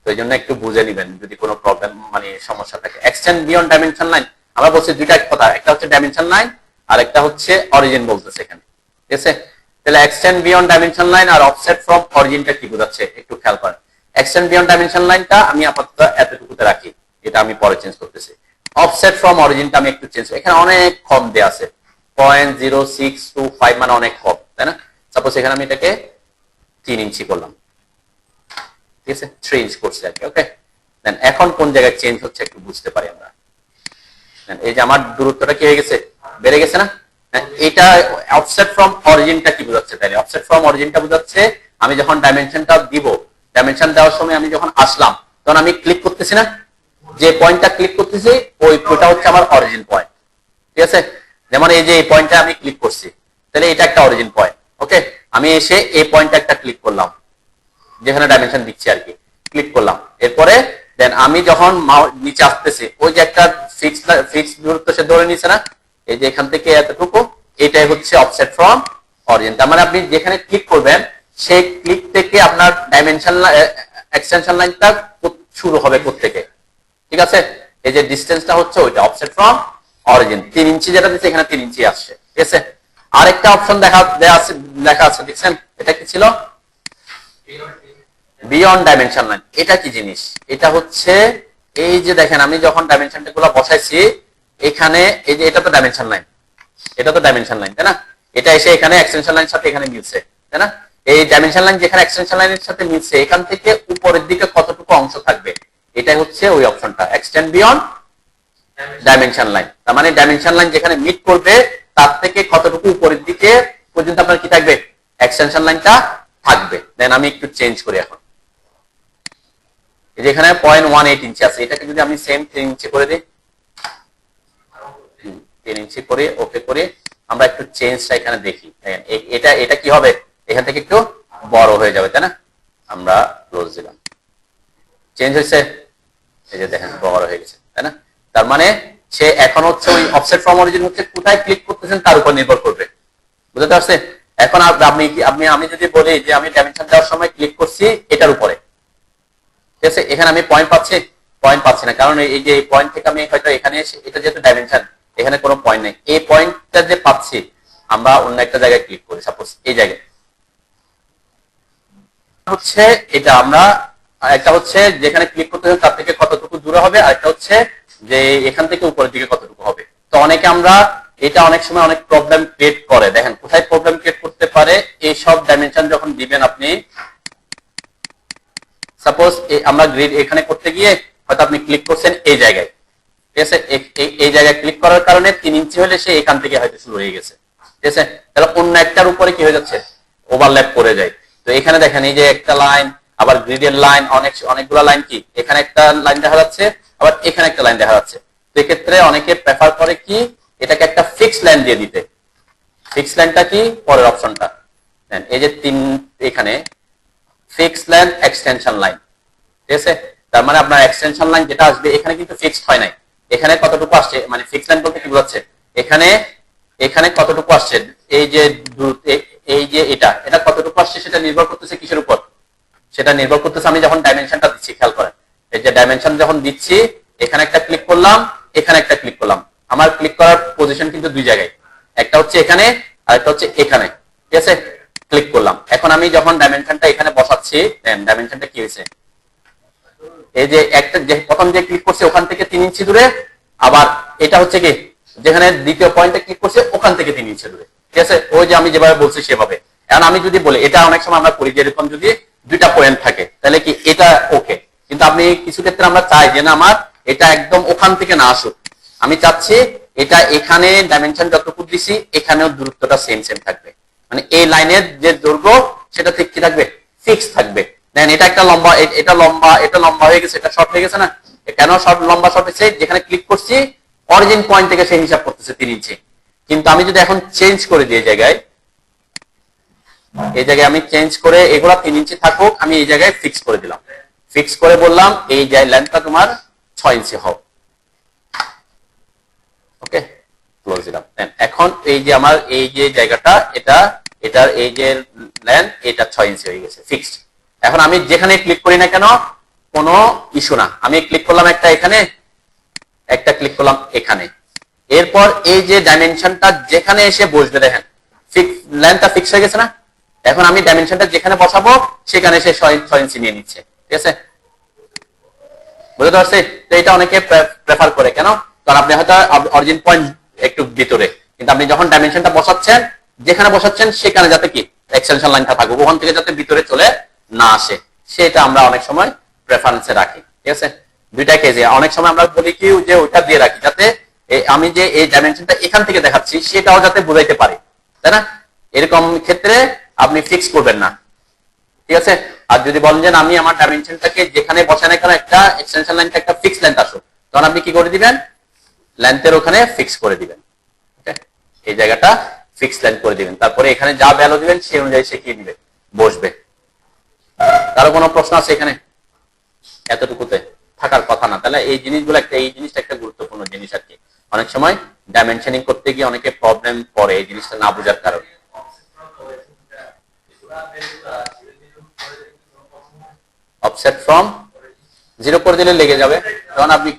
তো এই জন্য একটু বুঝে নিবেন যদি কোনো প্রবলেম মানে সমস্যা থাকে। এক্সটেন্ড বিয়ন্ড ডাইমেনশন লাইন আমরা বলছি দুইটা কথা, একটা হচ্ছে ডাইমেনশন লাইন আর একটা হচ্ছে অরিজিন বলতেছে এখানে। ঠিক আছে, তাহলে এক্সটেন্ড বিয়ন্ড ডাইমেনশন লাইন আর অফসেট ফ্রম অরিজিনটা কি বোঝাচ্ছে একটু খেয়াল করেন। এক্সটেন্ড বিয়ন্ড ডাইমেনশন লাইনটা আমি আপাতত এতটুকুতে রাখি, এটা আমি পরে চেঞ্জ করতেছি। অফসেট ফ্রম অরিজিনটা আমি একটু চেঞ্জ, এখানে অনেক কম দেয়া আছে 0.0625 মানে অনেক কম, তাই না? সাপোজ এখানে আমি এটাকে 3 ইঞ্চি করলাম, ঠিক আছে, 3 ইঞ্চ করছি আর কি। ওকে, দেন এখন কোন জায়গায় চেঞ্জ হচ্ছে একটু বুঝতে পারি আমরা। এই যে আমার দূরত্বটা কি হয়ে গেছে, বেড়ে গেছে না? এটা অফসেট ফ্রম অরিজিনটা কি বোঝাচ্ছে? তাহলে অফসেট ফ্রম অরিজিনটা বোঝাচ্ছে আমি যখন ডাইমেনশনটা দিব, ডাইমেনশন দেওয়ার সময় আমি যখন আসলাম তখন আমি ক্লিক করতেছি না, যে পয়েন্টটা ক্লিক করতেছি ওইটা হচ্ছে আমার অরিজিন পয়েন্ট। ঠিক আছে, যেমন এই যে এই পয়েন্টটা আমি ক্লিক করছি তাহলে এটা একটা অরিজিন পয়েন্ট। ওকে, আমি এসে এই পয়েন্টটা একটা ক্লিক করলাম যেখানে ডাইমেনশন দিচ্ছি আর কি, ক্লিক করলাম। এরপরে দেন আমি যখন নিচে আসতেছি ওই যে একটা ফিক্স দূরত্ব সে ধরে নিছে না, এই যে এখান থেকে এতটুকু, এটাই হচ্ছে অফসেট ফ্রম অরিজিন। তার মানে আপনি যেখানে ক্লিক করবেন সেই ক্লিক থেকে আপনার ডাইমেনশন এক্সটেনশন লাইনটা শুরু হবে কোত্থেকে। ঠিক আছে, এই যে ডিসটেন্সটা হচ্ছে ওইটা অফসেট ফ্রম অরিজিন। 3 ইঞ্চি যেটা দিচ্ছে এখানে 3 ইঞ্চি আসছে। ঠিক আছে, আরেকটা অপশন লেখা আছে দেখছেন, এটা কি ছিল, বিয়ন্ড ডাইমেনশন লাইন। এটা কি জিনিস, এটা হচ্ছে এই যে দেখেন আমি যখন ডাইমেনশনটা গুলো বসাইছি এখানে, এই যে এটা তো ডাইমেনশন লাইন, তাই না? এটা এসে এখানে এক্সটেনশন লাইন সাথে এখানে মিলছে, তাই না? এই ডাইমেনশন লাইন যেখানে এক্সটেনশন লাইনের সাথে মিলছে এখান থেকে উপরের দিকে কতটুকু অংশ থাকবে, এটাই হচ্ছে ওই অপশনটা, এক্সটেন্ড বিয়ন্ড ডাইমেনশন লাইন। তার মানে ডাইমেনশন লাইন যেখানে মিট করবে তার থেকে কতটুকু উপরের দিকে পর্যন্ত আপনার কি থাকবে, এক্সটেনশন লাইনটা থাকবে। দেন আমি একটু চেঞ্জ করি এখন, যেখানে 0.18 ইঞ্চি আছে এটাকে যদি আমি সেম 3 ইঞ্চি করে দিই, 3 ইঞ্চি করে ওকে করে আমরা একটু চেঞ্জটা এখানে দেখি। এটা এটা কি হবে, এখান থেকে একটু বড় হয়ে যাবে, তাই না? আমরা ক্লোজ দিলাম, চেঞ্জ হয়েছে, এই যে দেখেন বড় হয়ে গেছে, তাই না? তার মানে সে এখন হচ্ছে ওই অফসেট ফ্রম অরিজিন হচ্ছে কোথায় ক্লিক করতেছেন তার উপর নির্ভর করবে, বুঝতে পারছে? এখন আমি যদি বলি যে আমি ডাইমেনশন দেওয়ার সময় ক্লিক করছি এটার উপরে, ঠিক আছে, এখানে আমি পয়েন্ট পাচ্ছি না, কারণ এই যে পয়েন্ট থেকে আমি হয়তো এখানে এসে, এটা যেহেতু ডাইমেনশন এখানে কোনো পয়েন্ট নেই, এই পয়েন্টটা যে পাচ্ছি আমরা অন্য একটা জায়গায় ক্লিক করি, সাপোজ এই জায়গায় হচ্ছে এটা আমরা, একটা হচ্ছে যেখানে ক্লিক করতে হবে তার থেকে কতটুকু দূরে হবে, আর একটা হচ্ছে যে এখান থেকে উপরের দিকে কতটুকু হবে। তো অনেকে আমরা এটা অনেক সময় অনেক প্রবলেম ক্রিয়েট করে, দেখেন কোথায় প্রবলেম ক্রিয়েট করতে পারে, এই সব ডাইমেনশন যখন দিবেন আপনি, সাপোজ আমরা গ্রিড এখানে করতে গিয়ে হয়তো আপনি ক্লিক করছেন এই জায়গায়, ঠিক আছে, এই জায়গায় ক্লিক করার কারণে 3 ইঞ্চি হলে সে এখান থেকে হয়তো শুরু হয়ে গেছে, ঠিক আছে, তাহলে অন্য একটার উপরে কি হয়ে যাচ্ছে, ওভারল্যাপ করে যায়। তো এখানে দেখেন এই যে একটা লাইন, আবার গ্রিডের লাইন, অনেকগুলো লাইন কি এখানে একটা লাইন দেখা যাচ্ছে, আবার এখানে একটা লাইন দেখা যাচ্ছে। তো এক্ষেত্রে অনেকে প্রেফার করে কি এটাকে একটা ফিক্সড লাইন দিয়ে দিতে। ফিক্সড লাইনটা কি, পরের অপশনটা দেন, এই যে 3 এখানে ফিক্সড লাইন এক্সটেনশন লাইন, ঠিক আছে, তার মানে আপনার এক্সটেনশন লাইন যেটা আসবে এখানে কিন্তু ফিক্সড হয় নাই, এখানে কতটুকু আসছে, মানে ফিক্সড লাইন বলতে কি বোঝাচ্ছে, এখানে কতটুকু আসছে, এই যে এটা কতটুকু আসছে সেটা নির্ভর করতেছে কিসের উপর, সেটা নির্ভর করতেছে আমি যখন ডাইমেনশনটা দিচ্ছি, খেয়াল করেন এই যে ডাইমেনশন যখন দিচ্ছি এখানে একটা ক্লিক করলাম, এখানে একটা ক্লিক করলাম, আমার ক্লিক করার পজিশন কিন্তু দুই জায়গায়, একটা হচ্ছে এখানে আর একটা হচ্ছে এখানে, ঠিক আছে, ক্লিক করলাম। এখন আমি যখন ডাইমেনশনটা এখানে বসাচ্ছি, ডাইমেনশনটা কি হয়েছে, এই যে একটা যে প্রথম যে ক্লিক করছে ওখান থেকে 3 ইঞ্চি দূরে, আবার এটা হচ্ছে কি যেখানে দ্বিতীয় পয়েন্টে ক্লিক করছে ওখান থেকে 3 ইঞ্চি দূরে, ঠিক আছে, ওই যে আমি যেভাবে বলছি সেভাবে। এখন আমি যদি বলি, এটা অনেক সময় আমরা করি যেরকম যদি দুইটা পয়েন্ট থাকে তাহলে কি এটা ওকে, কিন্তু আপনি কিছু ক্ষেত্রে আমরা চাই যে না আমার এটা একদম ওখান থেকে না আসুক, আমি চাচ্ছি এটা এখানে ডাইমেনশন যতটুকু দিছি এখানেও দূরত্বটা সেম থাকবে, মানে এই লাইনের যে দৈর্ঘ্য সেটা ঠিক কি থাকবে, ফিক্স থাকবে। দেন এটা একটা লম্বা, এটা লম্বা হয়ে গেছে, এটা শর্ট হয়ে গেছে না, কেন শর্ট লম্বা শর্ট হয়েছে, যেখানে ক্লিক করছি অরিজিন পয়েন্ট থেকে সেই হিসাব করতেছে 3 ইঞ্চি। কিন্তু আমি যদি এখন চেঞ্জ করে দিই এই জায়গায় আমি চেঞ্জ করে এগুলা 3 ইঞ্চি থাকুক, আমি এই জায়গায় ফিক্স করে দিলাম, ফিক্স করে বললাম এই যে লেন্থটা তোমার 6 ইঞ্চি হোক, ওকে, ক্লোজ দিলাম। এখন এই যে আমার এই যে জায়গাটা এটার এই যে লেন্থ এটা 6 ইঞ্চি হয়ে গেছে, ফিক্সড। এখন আমি যেখানে ক্লিক করি না কেন কোনো ইস্যু না, আমি ক্লিক করলাম একটা এখানে, একটা ক্লিক করলাম এখানে, এরপর এই যে ডাইমেনশনটা যেখানে এসে বসবে দেখেন লেন্থটা ফিক্স হয়ে গেছে না, এখন আমি ডাইমেনশনটা যেখানে বসাবো সেখানে এসে 6 ইঞ্চি নিয়ে নিচ্ছে, ঠিক আছে, বুঝতে পারছি? তো এটা অনেকে প্রেফার করে, কেন, কারণ আপনি হয়তো অরিজিন পয়েন্ট একটু ভিতরে, কিন্তু আপনি যখন ডাইমেনশনটা বসাচ্ছেন যেখানে বসাচ্ছেন সেখানে যাতে কি এক্সটেনশন লাইনটা থাকুক, ওখান থেকে যাতে ভিতরে চলে না আসে, সেটা আমরা অনেক সময় প্রেফারেন্সে রাখি, ঠিক আছে। দুইটা কেসে অনেক সময় আমরা বলি কি যে ওইটা দিয়ে রাখি যাতে আমি যে এই ডাইমেনশনটা এখান থেকে দেখাচ্ছি সেটাও যাতে বুঝাইতে পারি, তাই না? এরকম ক্ষেত্রে আপনি ফিক্স করবেন না, ঠিক আছে। আর যদি বলেন যে আমি আমার ডাইমেনশনটাকে যেখানে বসানো কেন একটা এক্সটেনশন লাইনটা একটা ফিক্স লেন্থ আসুক, তখন আপনি কি করে দিবেন, লেন্থের ওখানে ফিক্স করে দিবেন, এই জায়গাটা ফিক্স লেন্থ করে দিবেন, তারপরে এখানে যা ভ্যালু দিবেন সেই অনুযায়ী সে কি দিবে, বসবে। কারো কোনো প্রশ্ন আছে এখানে? এতটুকুতে থাকার কথা না, তাহলে এই জিনিসগুলো এই জিনিসটা একটা গুরুত্বপূর্ণ জিনিস আর কি, অনেক সময় ডাইমেনশনিং করতে গিয়ে অনেকে প্রবলেম পড়ে এই জিনিসটা না বোঝার কারণে। অফসেট ফ্রম 0 করে দিলে লেগে যাবে, যখন আপনি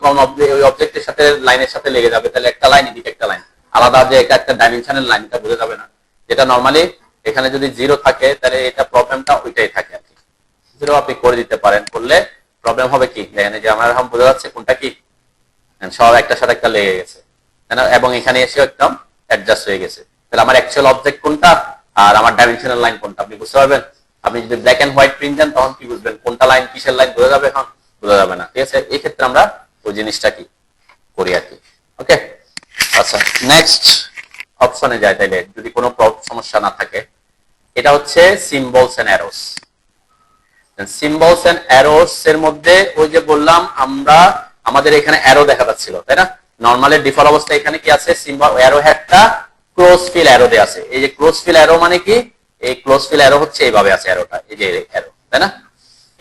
ওই অবজেক্টের সাথে লাইনের সাথে লেগে যাবে, তাহলে একটা লাইন এদিকে একটা লাইন আলাদা, যে এটা একটা ডাইমেনশনের লাইন এটা বোঝা যাবে না, যেটা নরমালি এখানে যদি 0 থাকে তাহলে এটা প্রবলেমটা ওইটাই থাকে আর কি। 0 আপনি করে দিতে পারেন, করলে প্রবলেম হবে কি দেখেন যে আমার এখন বোঝা যাচ্ছে কোনটা কি, সব একটার সাথে একটা লেগে গেছে, এবং এখানে এসে একদম অ্যাডজাস্ট হয়ে গেছে, তাহলে আমার অ্যাকচুয়াল অবজেক্ট কোনটা আর আমার ডাইমেনশনাল লাইন কোনটা আপনি বুঝতে পারবেন। আপনি যদি ব্ল্যাক এন্ড হোয়াইট প্রিন্ট দেন তখন কি বুঝবেন কোনটা লাইন কিসের লাইন বোঝা যাবে? এখন বোঝা যাবে না, ঠিক আছে? এই ক্ষেত্রে আমরা ওই জিনিসটা কি করি আর কি। ওকে, আচ্ছা নেক্সট অপশনে যাই তাইলে, যদি কোনো সমস্যা না থাকে। এটা হচ্ছে symbols and arrows. Symbols and arrows এর মধ্যে ওই যে বললাম আমরা, আমাদের এখানে অ্যারো দেখা যাচ্ছিল, তাই না? নরমালি ডিফল্ট অবস্থায় এখানে কি আছে? সিম্বল অ্যারো হেডটা ক্লোজ ফিল অ্যারো দেয়া আছে। এই যে ক্লোজ ফিল অ্যারো মানে কি? এই ক্লোজ ফিল অ্যারো হচ্ছে এইভাবে আছে অ্যারোটা, এই যে অ্যারো, তাই না?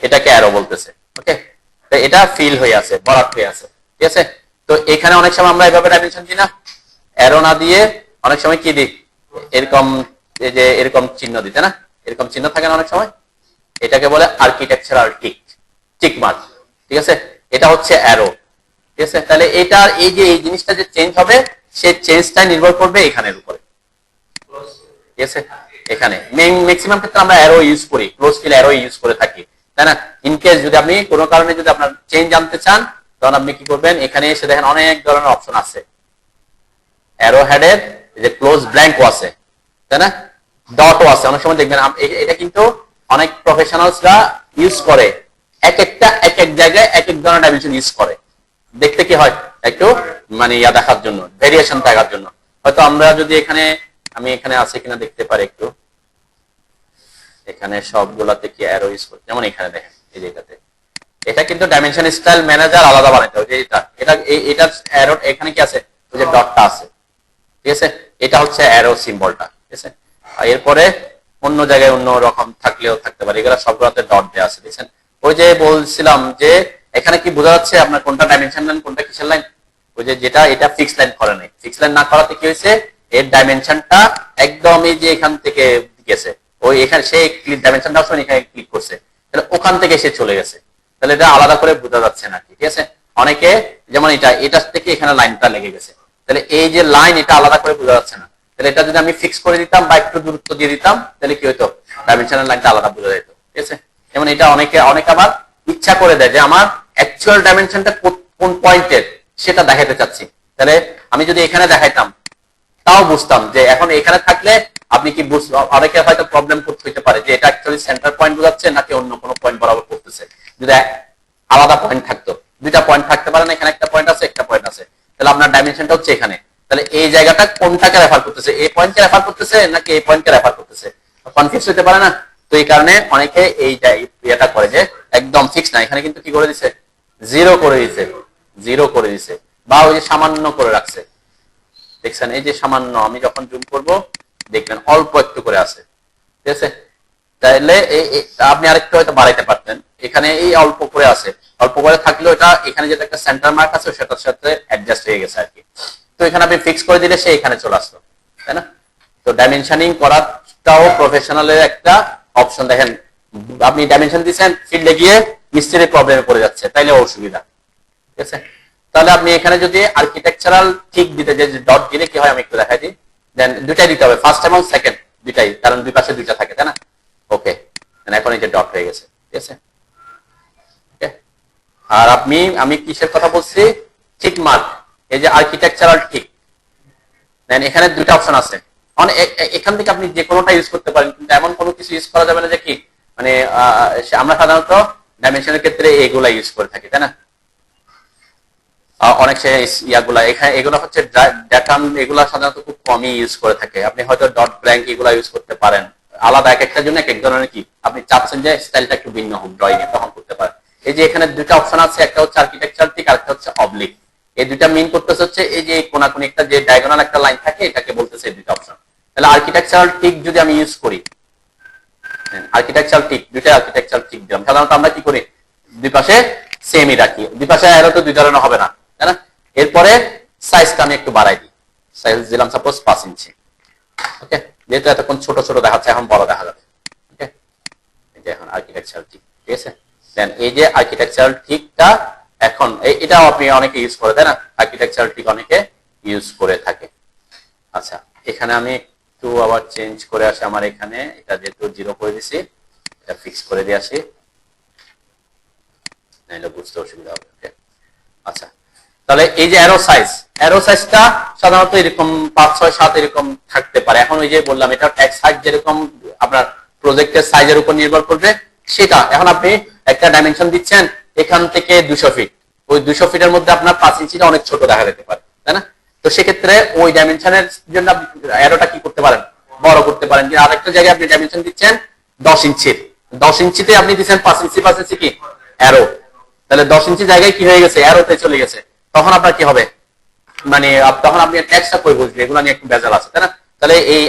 এটাকে অ্যারো বলতেছে। ওকে, তো এটা ফিল হয়ে আছে, বরাট হয়ে আছে, ঠিক আছে? তো এখানে অনেক সময় আমরা এইভাবে ডাইমেনশন দিই না, অ্যারো না দিয়ে অনেক সময় কি দিই? এরকম, এই যে এরকম চিহ্ন দিই, তাই না? এরকম চিহ্ন থাকে না অনেক সময়, এটাকে বলে আর্কিটেকচারাল টিক, টিক মার্ক, ঠিক আছে? এটা হচ্ছে অ্যারো, ঠিক আছে? তাহলে এটার এই যে এই জিনিসটা যে চেঞ্জ হবে, সেই চেঞ্জটা নির্ভর করবে এখানের উপরে, ঠিক আছে? এখানে ম্যাক্সিমাম ক্ষেত্রে আমরা অ্যারো ইউজ করি, ক্লোজ ফিল অ্যারো ইউজ করে থাকি, তাই না? ইন কেস যদি আপনি কোনো কারণে যদি আপনার চেঞ্জ জানতে চান, তখন আপনি কি করবেন? এখানে এসে দেখেন অনেক ধরনের অপশন আছে, অ্যারো হেডের যে ক্লোজ ব্ল্যাঙ্কও আছে, তাই না? ডটও আছে। অনেক সময় দেখবেন এটা কিন্তু অনেক প্রফেশনালসরা ইউজ করে, এক একটা এক এক জায়গায় এক এক ধরনের ডাইমেনশন ইউজ করে, দেখতে কি হয় একটু মানে ইয়া দেখার জন্য, ভেরিয়েশন দেখার জন্য। হয়তো আমরা যদি এখানে, আমি এখানে আছে কিনা দেখতে পারি একটু, এখানে সবগুলাতে কি অ্যারো ইউজ করতে, যেমন এখানে দেখেন এই জায়গাতে, এটা কিন্তু ডাইমেনশন স্টাইল ম্যানেজার আলাদা বানাইতে হবে। এটা এটা এটা অ্যারো এখানে কি আছে? ওই যে ডটটা আছে, ঠিক আছে? এটা হচ্ছে অ্যারো সিম্বলটা, ঠিক আছে? আর এরপরে অন্য জায়গায় অন্য রকম থাকলেও থাকতে পারে, এগুলো সবগুলোতে ডট দেওয়া আছে, দেখছেন? ওই যে বলছিলাম যে এখানে কি বোঝা যাচ্ছে আপনার কোনটা ডাইমেনশন লাইন কোনটা কিসের লাইন? ওই যে যেটা এটা ফিক্স লাইন করে নাই, ফিক্স লাইন না করাতে কি হয়েছে? এর ডাইমেনশনটা একদম এই যে এখান থেকে গেছে, ওই এখানে সেই ডাইমেনশনটা অপশন এখানে ক্লিক করছে, তাহলে ওখান থেকে সে চলে গেছে, তাহলে এটা আলাদা করে বোঝা যাচ্ছে না, ঠিক আছে? অনেকে যেমন এটা থেকে এখানে লাইনটা লেগে গেছে, তাহলে এই যে লাইন এটা আলাদা করে বোঝা যাচ্ছে না, তাহলে এটা যদি আমি ফিক্স করে দিতাম বা একটু দূরত্ব দিয়ে দিতাম, তাহলে কি হতো? ডাইমেনশনাল লাইনটা আলাদা বোঝা যেত, ঠিক আছে? যেমন এটা অনেকে আবার ইচ্ছা করে দেয় যে আমার অ্যাকচুয়াল ডাইমেনশনটা কোন পয়েন্টের সেটা দেখাতে চাচ্ছি, তাহলে আমি যদি এখানে দেখাইতাম তাও বুঝতাম যে এখন এখানে থাকলে আপনি কি অনেকে হয়তো প্রবলেম হইতে পারে যে এটা অ্যাকচুয়ালি সেন্টার পয়েন্ট বোঝাচ্ছে নাকি অন্য কোনো পয়েন্ট বরাবর করতেছে। যদি আলাদা পয়েন্ট থাকতো, দুইটা পয়েন্ট থাকতে পারে না, এখানে একটা পয়েন্ট আছে একটা পয়েন্ট আছে, তাহলে আপনার ডাইমেনশনটা হচ্ছে এখানে, তাহলে এই জায়গাটা কোনটাকে রেফার করতেছে? এই পয়েন্টকে রেফার করতেছে নাকি এই পয়েন্টকে রেফার করতেছে? কনফিউজ হতে পারে না? তো এই কারণে অনেকে এই ইয়েটা করে যে একদম ফিক্স না, এখানে কিন্তু কি করে দিছে? জিরো করে দিছে, জিরো করে দিছে, বা ওই যে সামান্য করে রাখছে, দেখছেন? এই যে সামান্য, আমি যখন জুম করব দেখবেন অল্প একটু করে আছে, ঠিক আছে? তাহলে আপনি আরেকটু হয়তো বাড়াইতে পারতেন, এখানে এই অল্প করে আছে, অল্প করে থাকলেও এটা এখানে যেটা একটা সেন্টার মার্ক আছে সেটার সাথে অ্যাডজাস্ট হয়ে গেছে আর কি। তো এখানে আপনি ফিক্স করে দিলে সে এখানে চলে আসলো, তাই না? তো ডাইমেনশনিং করাটাও প্রফেশনালের একটা অপশন। দেখেন আপনি ডাইমেনশন দিচ্ছেন, ফিল্ডে গিয়ে মিস্ত্রি প্রবলেমে পড়ে যাচ্ছে, তাইলে অসুবিধা, ঠিক আছে? তাহলে আপনি এখানে যদি আর্কিটেকচারাল ঠিক দিতে যে ডট দিলে কি হয় আমি একটু দেখাই দিই। দেন দুইটাই দিতে হবে, ফার্স্ট এবং সেকেন্ড দুইটাই, কারণ দুই পাশে দুইটা থাকে, তাই না? ওকে, এখন এই যে ডট হয়ে গেছে, ঠিক আছে? আর আমি কিসের কথা বলছি? ঠিক মার্ক, এই যে আর্কিটেকচারাল ঠিক। দেন এখানে দুইটা অপশন আছে, এখান থেকে আপনি যে কোনোটা ইউজ করতে পারেন, কিন্তু এমন কোনো কিছু ইউজ করা যাবে না যে কি মানে আমরা সাধারণত ডাইমেনশনের ক্ষেত্রে এগুলা ইউজ করে থাকি, তাই না? অনেক ইয়াগুলা এখানে এগুলো হচ্ছে ডেটা, এগুলা সাধারণত খুব কমই ইউজ করে থাকে। আপনি হয়তো ডট ব্ল্যাঙ্ক এগুলা ইউজ করতে পারেন, আলাদা এক একটা জন্য এক এক ধরনের কি আপনি চাচ্ছেন যে স্টাইলটা একটু ভিন্ন হোক ড্রয়িং এ, তখন করতে পারেন। এই যে এখানে দুইটা অপশন আছে, একটা হচ্ছে আর্কিটেকচার ঠিক আর একটা হচ্ছে অবলিক। এই দুইটা মিন করতেছে হচ্ছে এই যে কোনাকুনি একটা যে ডায়াগোনাল একটা লাইন থাকে, এটাকে বলতেছে এই দুইটা অপশন। তাহলে আর্কিটেকচারাল ঠিক যদি আমি ইউজ করি, আর্কিটেকচারাল ঠিক, দুইটা আর্কিটেকচারাল ঠিক দিলাম। সাধারণত আমরা কি করি? দুই পাশে সেমই রাখি, দুই পাশে অ্যারো তো দুই ধরনের হবে না, তাই না? এরপরে সাইজটা আমি একটু বাড়াই দিই, সাইজ দিলাম সাপোজ 5 ইঞ্চি। ওকে, যেহেতু এতক্ষণ ছোট ছোট দেখাচ্ছে, এখন বড় দেখা যাবে। ওকে, এই যে এখন আর্কিটেকচারাল ঠিক, ঠিক আছে? দেন এই যে আর্কিটেকচারাল ঠিকটা এখন এটাও আপনি অনেকে ইউজ করে, তাই না? আর্কিটেকচারাল ঠিক অনেকে ইউজ করে থাকে। আচ্ছা, এখানে আমি একটু আবার চেঞ্জ করে আসি, আমার এখানে এটা যেহেতু 0 করে দিছি, এটা ফিক্স করে দিয়ে আসি, নাহলে বুঝতে অসুবিধা হবে। ওকে, আচ্ছা, তাহলে এই যে অ্যারো সাইজটা সাধারণত এরকম 5, 6, 7 এরকম থাকতে পারে। এখন ওই যে বললাম এটা ট্যাক্স হাইট যেরকম আপনার প্রজেক্টের সাইজের উপর নির্ভর করবে সেটা। এখন আপনি একটা ডাইমেনশন দিচ্ছেন এখান থেকে 200 ফিট, ওই 200 ফিটের মধ্যে আপনার 5 ইঞ্চিটা অনেক ছোট দেখা যেতে পারে, তাই না? তো সেক্ষেত্রে ওই ডাইমেনশনের জন্য আপনি অ্যারোটা কি করতে পারেন, বড় করতে পারেন। যে আরেকটা জায়গায় আপনি ডাইমেনশন দিচ্ছেন 10 ইঞ্চির, 10 ইঞ্চিতে আপনি দিচ্ছেন 5 ইঞ্চি 5 ইঞ্চি কি অ্যারো, তাহলে 10 ইঞ্চি জায়গায় কি হয়ে গেছে, অ্যারোতে চলে গেছে। তখন আপনার কি হবে, মানে তখন আপনি ট্যাক্সটা কই বুঝবে, এগুলো নিয়ে একটু বেজাল আছে, তাই না? তাহলে এই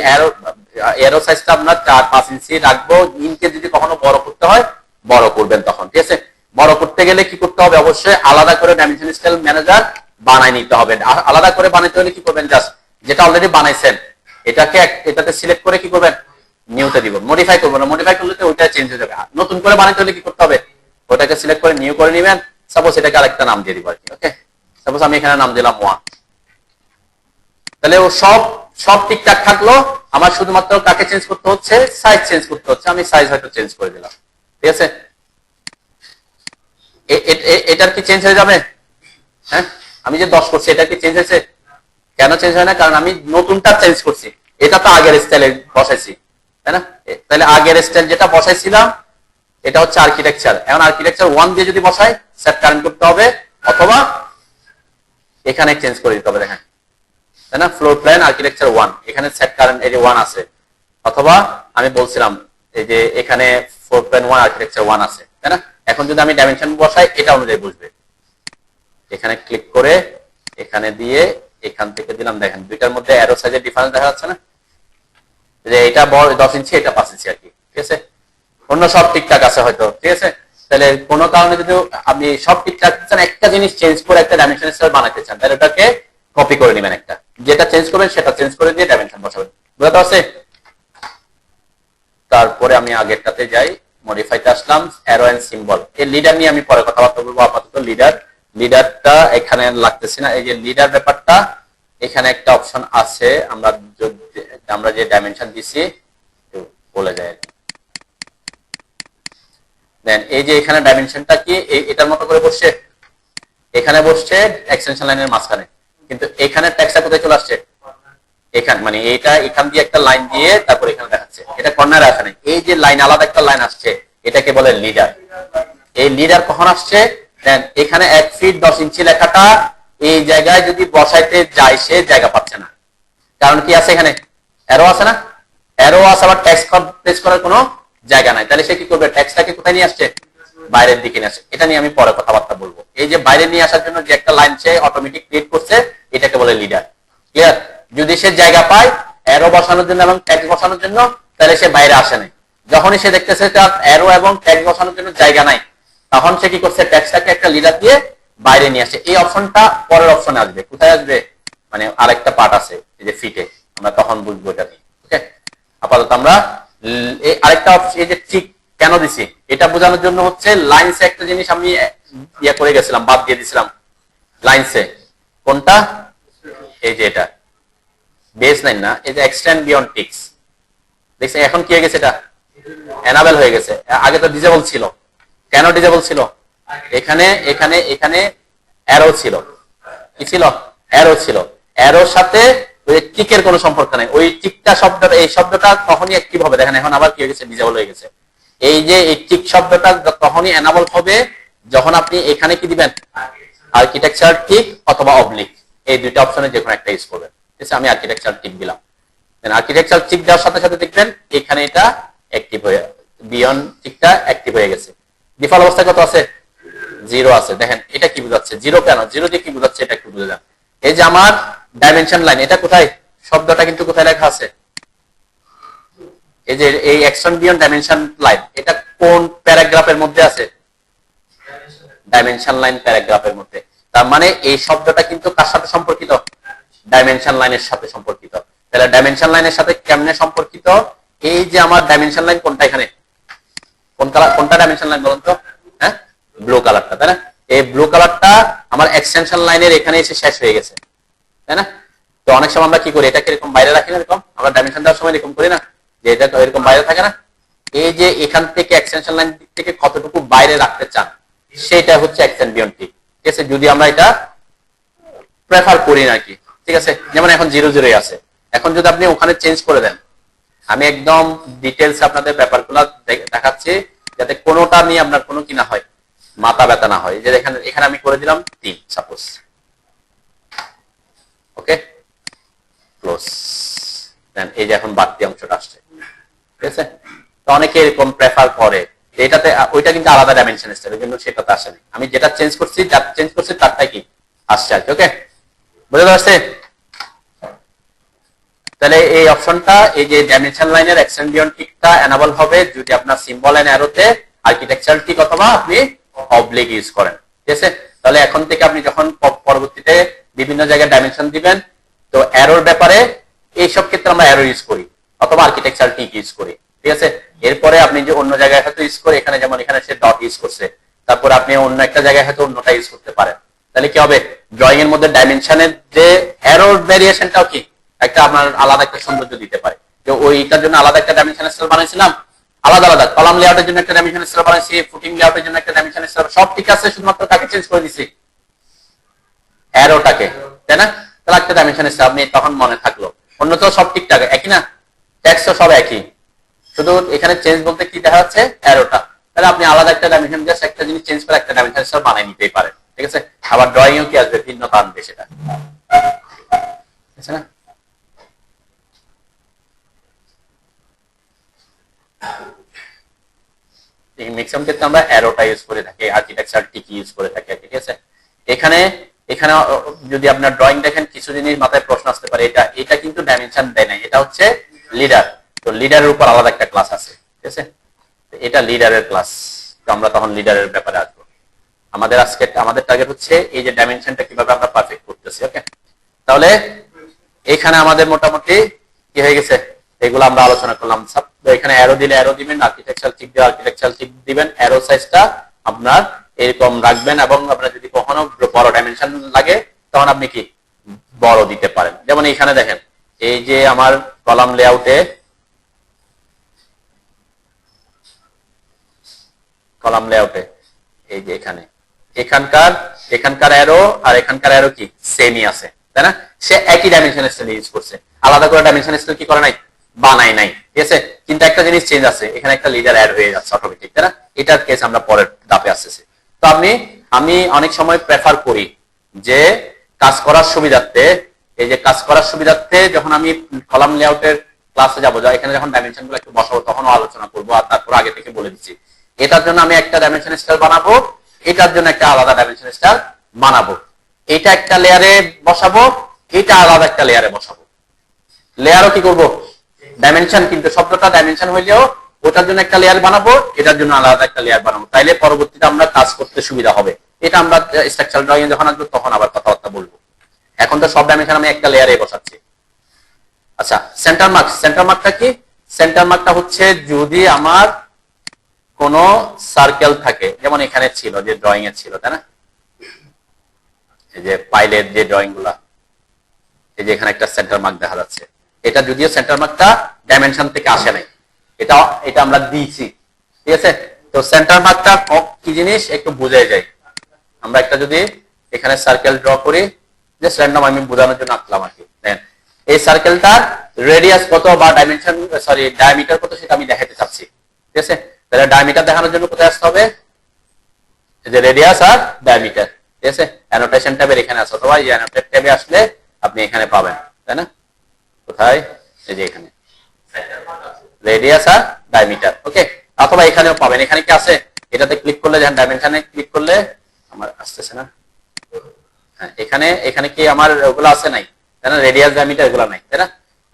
অ্যারো সাইজটা আপনার 4-5 ইঞ্চি রাখবো। ইনকে যদি কখনো বড় করতে হয় বড় করবেন তখন, ঠিক আছে? বড় করতে গেলে কি করতে হবে, অবশ্যই আলাদা করে ডাইমেনশন স্কেল ম্যানেজার বানাই নিতে হবে। আলাদা করে বানাইতে হলে কি করবেন, জাস্ট যেটা অলরেডি বানাইছেন এটাতে সিলেক্ট করে কি করবেন, নিউতে দিব। মডিফাই করবো না, মডিফাই করলে তো ওইটা চেঞ্জ হয়ে যাবে। নতুন করে বানাইতে হলে কি করতে হবে, ওটাকে সিলেক্ট করে নিউ করে নেবেন। সাপোজ এটাকে আরেকটা নাম দিয়ে দিব আর কি, ওকে? সাপোজ আমি এখানে নাম দিলাম 1। তাহলে ও সব ঠিকঠাক থাকলো, আমার শুধুমাত্র কাকে চেঞ্জ করতে হচ্ছে, সাইজ চেঞ্জ করতে হচ্ছে। আমি সাইজ হয়তো চেঞ্জ করে দিলাম, ঠিক আছে? এটার কি চেঞ্জ হয়ে যাবে? হ্যাঁ, আমি যে 10 করছি এটা কি চেঞ্জ হয়েছে? কেন চেঞ্জ হয় না, কারণ আমি নতুনটা চেঞ্জ করছি, এটা তো আগের স্টাইলে বসাইছি, তাই না? তাহলে আগের স্টাইল যেটা বসাইছিলাম এটা হচ্ছে আর্কিটেকচার। এখন আর্কিটেকচার 1 দিয়ে যদি বসাই সেট কারেন্ট করতে হবে, অথবা এখানে চেঞ্জ করে দিতে হবে, দেখেন, তাই না? ফ্লোর প্ল্যান আর্কিটেকচার 1, এখানে সেট কারেন্ট এই যে 1 আছে, অথবা আমি বলছিলাম এই যে এখানে ফ্লোর প্ল্যান 1 আর্কিটেকচার 1 আছে, তাই না? এখন যদি আমি ডাইমেনশন বসাই এটা অনুযায়ী বুঝবে। এখানে ক্লিক করে এখানে দিয়ে এখান থেকে দিলাম, দেখেন দুইটার মধ্যে অ্যারো সাইজের ডিফারেন্স দেখা যাচ্ছে না, যে এটা বড় 10 ইঞ্চি এটা 5 ইঞ্চি আর কি, ঠিক আছে? অন্য সব ঠিকঠাক আছে হয়তো, ঠিক আছে? তাহলে কোনো কারণে যদি আপনি সব ঠিকঠাক চান, একটা জিনিস চেঞ্জ করে একটা ডাইমেনশন স্কেল বানাতে চান, তাহলে ওটাকে কপি করে নেবেন, একটা যেটা চেঞ্জ করবেন সেটা চেঞ্জ করে দিয়ে ডাইমেনশন বসাবেন। বুঝতে পারছে? তারপরে আমি আগেরটাতে যাই, মডিফাইতে আসলাম, অ্যারো এন্ড সিম্বল। এই লিডার নিয়ে আমি পরে কথাবার্তা বলবো, আপাতত লিডারটা এখানে লাগতেছে না। এই যে লিডার ব্যাপারটা, এখানে একটা অপশন আছে, আমরা যে ডাইমেনশন দিছি বলে যায়। দেন এই যে এখানে ডাইমেনশনটা কি এটার মতো করে বসছে, এখানে বসছে এক্সটেনশন লাইনের মাঝখানে, কিন্তু এখানে ট্যাক্সটা কোথায় চলে আসছে, এখান, মানে এইটা এখান দিয়ে একটা লাইন দিয়ে তারপর এখানে দেখাচ্ছে, এটা কর্নারে আসে নাই। এই যে লাইন আলাদা একটা লাইন আসছে এটাকে বলে লিডার। এই লিডার কখন আসছে, দেন এখানে 1 ফিট 10 ইঞ্চি লেখাটা এই জায়গায় যদি বসাইতে যায় সে জায়গা পাচ্ছে না, কারণ কি আছে, এখানে অ্যারো আছে না, অ্যারো আছে, আবার ট্যাক্স প্লেস করার কোনো জায়গা নাই। তাহলে সে কি করবে, ট্যাক্সটাকে কোথায় নিয়ে আসছে, বাইরের দিকে নিয়ে আসছে। এটা নিয়ে আমি পরে কথাবার্তা বলবো। এই যে বাইরে নিয়ে আসার জন্য যে একটা লাইন সে অটোমেটিক ক্রিয়েট করছে এটাকে বলে লিডার। ক্লিয়ার? যদি সে জায়গা পায় অ্যারো বসানোর জন্য এবং ট্যাক্স বসানোর জন্য, তাহলে সে বাইরে আসে নাই। যখনই সে দেখতেছে তার অ্যারো এবং ট্যাক্স বসানোর জন্য জায়গা নাই, তখন সে কি করছে, ট্যাক্সটাকে একটা লিডার দিয়ে বাইরে নিয়ে আসে। এই অপশনটা পরের অপশনে আসবে। কোথায় আসবে, মানে আরেকটা পার্ট আছে এই যে ফিটে, আমরা তখন বুঝবো এটা নিয়ে, ওকে? আপাতত আমরা আরেকটা অপশন, এই যে ঠিক কেন দিছি এটা বোঝানোর জন্য হচ্ছে, লাইনসে একটা জিনিস আমি ইয়ে করে গেছিলাম, বাদ দিয়ে দিছিলাম লাইনসে। কোনটা, এই যে এটা বেস লাইন না, এই যে এক্সটেন্ড বিয়ন্ড টিক্স, দেখছেন এখন কি হয়ে গেছে, এটা এনাবেল হয়ে গেছে। আগে তো ডিজেবল ছিল। কেন ডিজেবল ছিল, এখানে এখানে এখানে অ্যারো ছিল, কি ছিল, অ্যারো ছিল। অ্যারোর সাথে ওই টিকের কোনো সম্পর্ক নাই। ওই টিকটা শব্দটা, এই শব্দটা তখনই অ্যাক্টিভ হবে, দেখেন এখন আবার কি হয়ে গেছে, ডিজেবল হয়ে গেছে। এই যে এই টিক শব্দটা তখনই এনাবল হবে যখন আপনি এখানে কি দিবেন, আর্কিটেকচার টিক অথবা অবলিক, এই দুইটা অপশনে যে কোনো একটা ইউজ করবেন। ঠিক আছে, আমি আর্কিটেকচার টিক দিলাম। দেন আর্কিটেকচার টিক দেওয়ার সাথে সাথে দেখবেন এখানে এটা অ্যাক্টিভ হয়ে, বিয়ন্ড টিকটা অ্যাক্টিভ হয়ে গেছে। ডিফল্ট অবস্থায় কত আছে, 0 আছে। দেখেন এটা কি বোঝাচ্ছে, 0 কেন, 0 দিয়ে কি বোঝাচ্ছে এটা একটু বুঝে যান। এই যে আমার ডাইমেনশন লাইন, এটা কোথায়, শব্দটা কিন্তু কোথায় লেখা আছে, এই যে এই এক্সটেন্ড বিয়ন্ড ডাইমেনশন লাইন, এটা কোন প্যারাগ্রাফের মধ্যে আছে, ডাইমেনশন লাইন প্যারাগ্রাফের মধ্যে। তার মানে এই শব্দটা কিন্তু কার সাথে সম্পর্কিত, ডাইমেনশন লাইনের সাথে সম্পর্কিত। তাহলে ডাইমেনশন লাইনের সাথে কেমনে সম্পর্কিত, এই যে আমার ডাইমেনশন লাইন কোনটা, এখানে কোনটা ডাইমেনশন লাইন বলুন তো, হ্যাঁ, ব্লু কালারটা, তাই না? এই ব্লু কালারটা আমার এক্সটেনশন লাইনের এখানে এসে শেষ হয়ে গেছে, তাই না? তো অনেক সময় আমরা কি করি, এটাকে এরকম বাইরে রাখি না, এরকম আমরা ডাইমেনশন দেওয়ার সময় এরকম করি না, যে এটা এরকম বাইরে থাকে না। এই যে এখান থেকে এক্সটেনশন লাইন দিক থেকে কতটুকু বাইরে রাখতে চান সেটা হচ্ছে এক্সটেন্ড বিয়ন্ড টিক। ঠিক আছে, যদি আমরা এটা প্রেফার করি না কি, ঠিক আছে, যেমন এখন 0 0 আছে, এখন যদি আপনি ওখানে চেঞ্জ করে দেন, আমি একদম ডিটেলস আপনাদের ব্যাপারগুলো দেখাচ্ছি, যাতে কোনোটা নিয়ে আপনার কোনো কি না হয়, মাথা ব্যথা না হয়। যে এখানে এখানে আমি করে দিলাম 3 সাপোজ, ওকে ক্লোজ। দেন এই যে এখন বাড়তি অংশটা আসছে, ঠিক আছে। তো অনেকে এরকম প্রেফার করে, এটাতে ওইটা কিন্তু আলাদা ডাইমেনশন স্টাইল, কিন্তু সেটাতে আসে না। আমি যেটা চেঞ্জ করছি তারটাই কি আসছে আর কি, ওকে বুঝতে পারছে? তাহলে এই অপশনটা, এই যে ডাইমেনশন লাইনের এক্সটেন্ড বিয়ন্ড টিকটা এনাবল হবে যদি আপনার সিম্বল এন্ড অ্যারোতে আর্কিটেকচারাল টিক অথবা আপনি অবলিক ইউজ করেন, ঠিক আছে। তাহলে এখন থেকে আপনি যখন পরবর্তীতে বিভিন্ন জায়গায় ডাইমেনশন দিবেন, তো অ্যারোর ব্যাপারে এইসব ক্ষেত্রে আমরা অ্যারো ইউজ করি অথবা আর্কিটেকচারাল টিক ইউজ করি, ঠিক আছে। এরপরে আপনি যে অন্য জায়গায় হয়তো ইউজ করে, এখানে যেমন এখানে সে ডট ইউজ করছে, তারপর আপনি অন্য একটা জায়গায় হয়তো অন্যটা ইউজ করতে পারেন। তাহলে কি হবে, ড্রয়িং এর মধ্যে ডাইমেনশনের যে অ্যারোর ভেরিয়েশনটাও কি একটা আপনার আলাদা একটা সৌন্দর্য দিতে পারে। যে ওইটার জন্য আলাদা একটা ডাইমেনশন স্কেল বানাইছিলাম, আলাদা আলাদা কলাম লেআউটের জন্য একটা ডাইমেনশন স্কেল বানাইছি, ফুটিং লেআউটের জন্য একটা ডাইমেনশন স্কেল, সব ঠিক আছে, শুধুমাত্র কাকে চেঞ্জ করে দিছি, অ্যারোটাকে, তাই না? তাহলে একটা ডাইমেনশন স্কেল আপনি তখন মনে থাকলো, অন্য তো সব ঠিকঠাক একই না, টেক্সটও সব একই, শুধু এখানে চেঞ্জ বলতে কি দেখা যাচ্ছে, অ্যারোটা। তাহলে আপনি আলাদা একটা ডাইমেনশন জাস্ট একটা জিনিস চেঞ্জ করে একটা ডাইমেনশন স্কেল বানিয়ে নিতেই পারেন, ঠিক আছে। আবার ড্রয়িং এও কি আসবে, ভিন্নতা আনবে সেটা, ঠিক আছে না? ম্যাক্সিমাম ক্ষেত্রে আমরা অ্যারোটা ইউজ করে থাকি, আর্কিটেকচারাল টিক ইউজ করে থাকি, ঠিক আছে। এখানে এখানে যদি আপনার ড্রয়িং দেখেন, কিছু জিনিস মাথায় প্রশ্ন আসতে পারে, এটা এটা কিন্তু ডাইমেনশন দেয় নাই, এটা হচ্ছে লিডার। তো লিডারের উপর আলাদা একটা ক্লাস আছে, ঠিক আছে। এটা লিডারের ক্লাস, তো আমরা তখন লিডারের ব্যাপারে আসবো। আমাদের টার্গেট হচ্ছে এই যে ডাইমেনশনটা কিভাবে আমরা পারফেক্ট করতেছি, ওকে। তাহলে এখানে আমাদের মোটামুটি কি হয়ে গেছে, এগুলো আমরা আলোচনা করলাম। এখানে অ্যারো দিলে অ্যারো দিবেন, আর্কিটেকচারাল টিক দিয়ে আর্কিটেকচারাল টিক দিবেন, অ্যারো সাইজটা আপনার এরকম রাখবেন, এবং আপনার যদি কখনো বড় ডাইমেনশন লাগে তখন আপনি কি বড় দিতে পারেন। যেমন এখানে দেখেন, এই যে আমার কলাম লেআউটে এই যে এখানকার অ্যারো আর এখানকার অ্যারো কি সেমই আছে, তাই না? সে একই ডাইমেনশন স্কেল ইউজ করছে, আলাদা করে ডাইমেনশন স্কেল কি করে নাই, বানাই নাই, ঠিক আছে। কিন্তু একটা জিনিস চেঞ্জ আছে, এখানে একটা লিডার অ্যাড হয়ে যাচ্ছে অটোমেটিক, তাই না? এটার কেস আমরা পরের ধাপে আসতেছি। তো আমি অনেক সময় প্রেফার করি যে কাজ করার সুবিধার্থে যখন আমি কলাম লেআউটের ক্লাসে যাবো, এখানে যখন ডাইমেনশন গুলো একটু বসাবো তখনও আলোচনা করবো, আর তারপর আগে থেকে বলে দিচ্ছি এটার জন্য আমি একটা ডাইমেনশন স্কেল বানাবো, এটার জন্য একটা আলাদা ডাইমেনশন স্কেল বানাবো, এটা একটা লেয়ারে বসাবো, এটা আলাদা একটা লেয়ারে বসাবো। লেয়ারও কি করব, ডাইমেনশন, কিন্তু শব্দটা ডাইমেনশন হইলেও ওটার জন্য একটা লেয়ার বানাবো, এটার জন্য আলাদা একটা লেয়ার বানাবো, তাইলে পরবর্তীতে আমরা কাজ করতে সুবিধা হবে। এটা আমরা স্ট্রাকচারাল ড্রয়িং যখন আসবো তখন আবার কথাবার্তা বলবো। এখন তো সব ডাইমেনশন আমি একটা লেয়ারে বসাচ্ছি। আচ্ছা, সেন্টার মার্কটা কি? সেন্টার মার্কটা হচ্ছে যদি আমার কোন সার্কেল থাকে, যেমন এখানে ছিল, যে ড্রয়িং এ ছিল, তাই না? এই যে পাইলের যে ড্রয়িং গুলা, এই যে এখানে একটা সেন্টার মার্ক দেখা যাচ্ছে, এটা যদিও সেন্টার মার্কটা ডাইমেনশন থেকে আসে নাই, এটা আমরা দিয়েছি, ঠিক আছে। তো সেন্টার মার্কটা কি জিনিস একটু বোঝাই যায়। আমরা একটা যদি এখানে সার্কেল ড্র করি, জাস্ট র্যান্ডম আমি বোঝানোর জন্য আঁকলাম আর কি। এই সার্কেলটার রেডিয়াস কত বা ডায়ামিটার কত সেটা আমি দেখাতে চাচ্ছি, ঠিক আছে। তাহলে ডায়ামিটার দেখানোর জন্য কোথায় আসতে হবে, এই যে রেডিয়াস আর ডায়ামিটার, ঠিক আছে। অ্যানোটেশন ট্যাবের এখানে আছে, অথবা এই অ্যানোটেট ট্যাবে আসলে আপনি এখানে পাবেন, তাই না? কোথায়, এই যে এখানে রেডিয়াস আর ডায়ামিটার, ওকে। অথবা এখানেও পাবেন, এখানে কি আছে, এটাতে ক্লিক করলে, যখন ডাইমেনশনে ক্লিক করলে আমার আসতেছে না, হ্যাঁ এখানে কি আমার ওগুলো আছে নাই, তাই না? রেডিয়াস ডায়ামিটার এগুলো নাই, তাই না?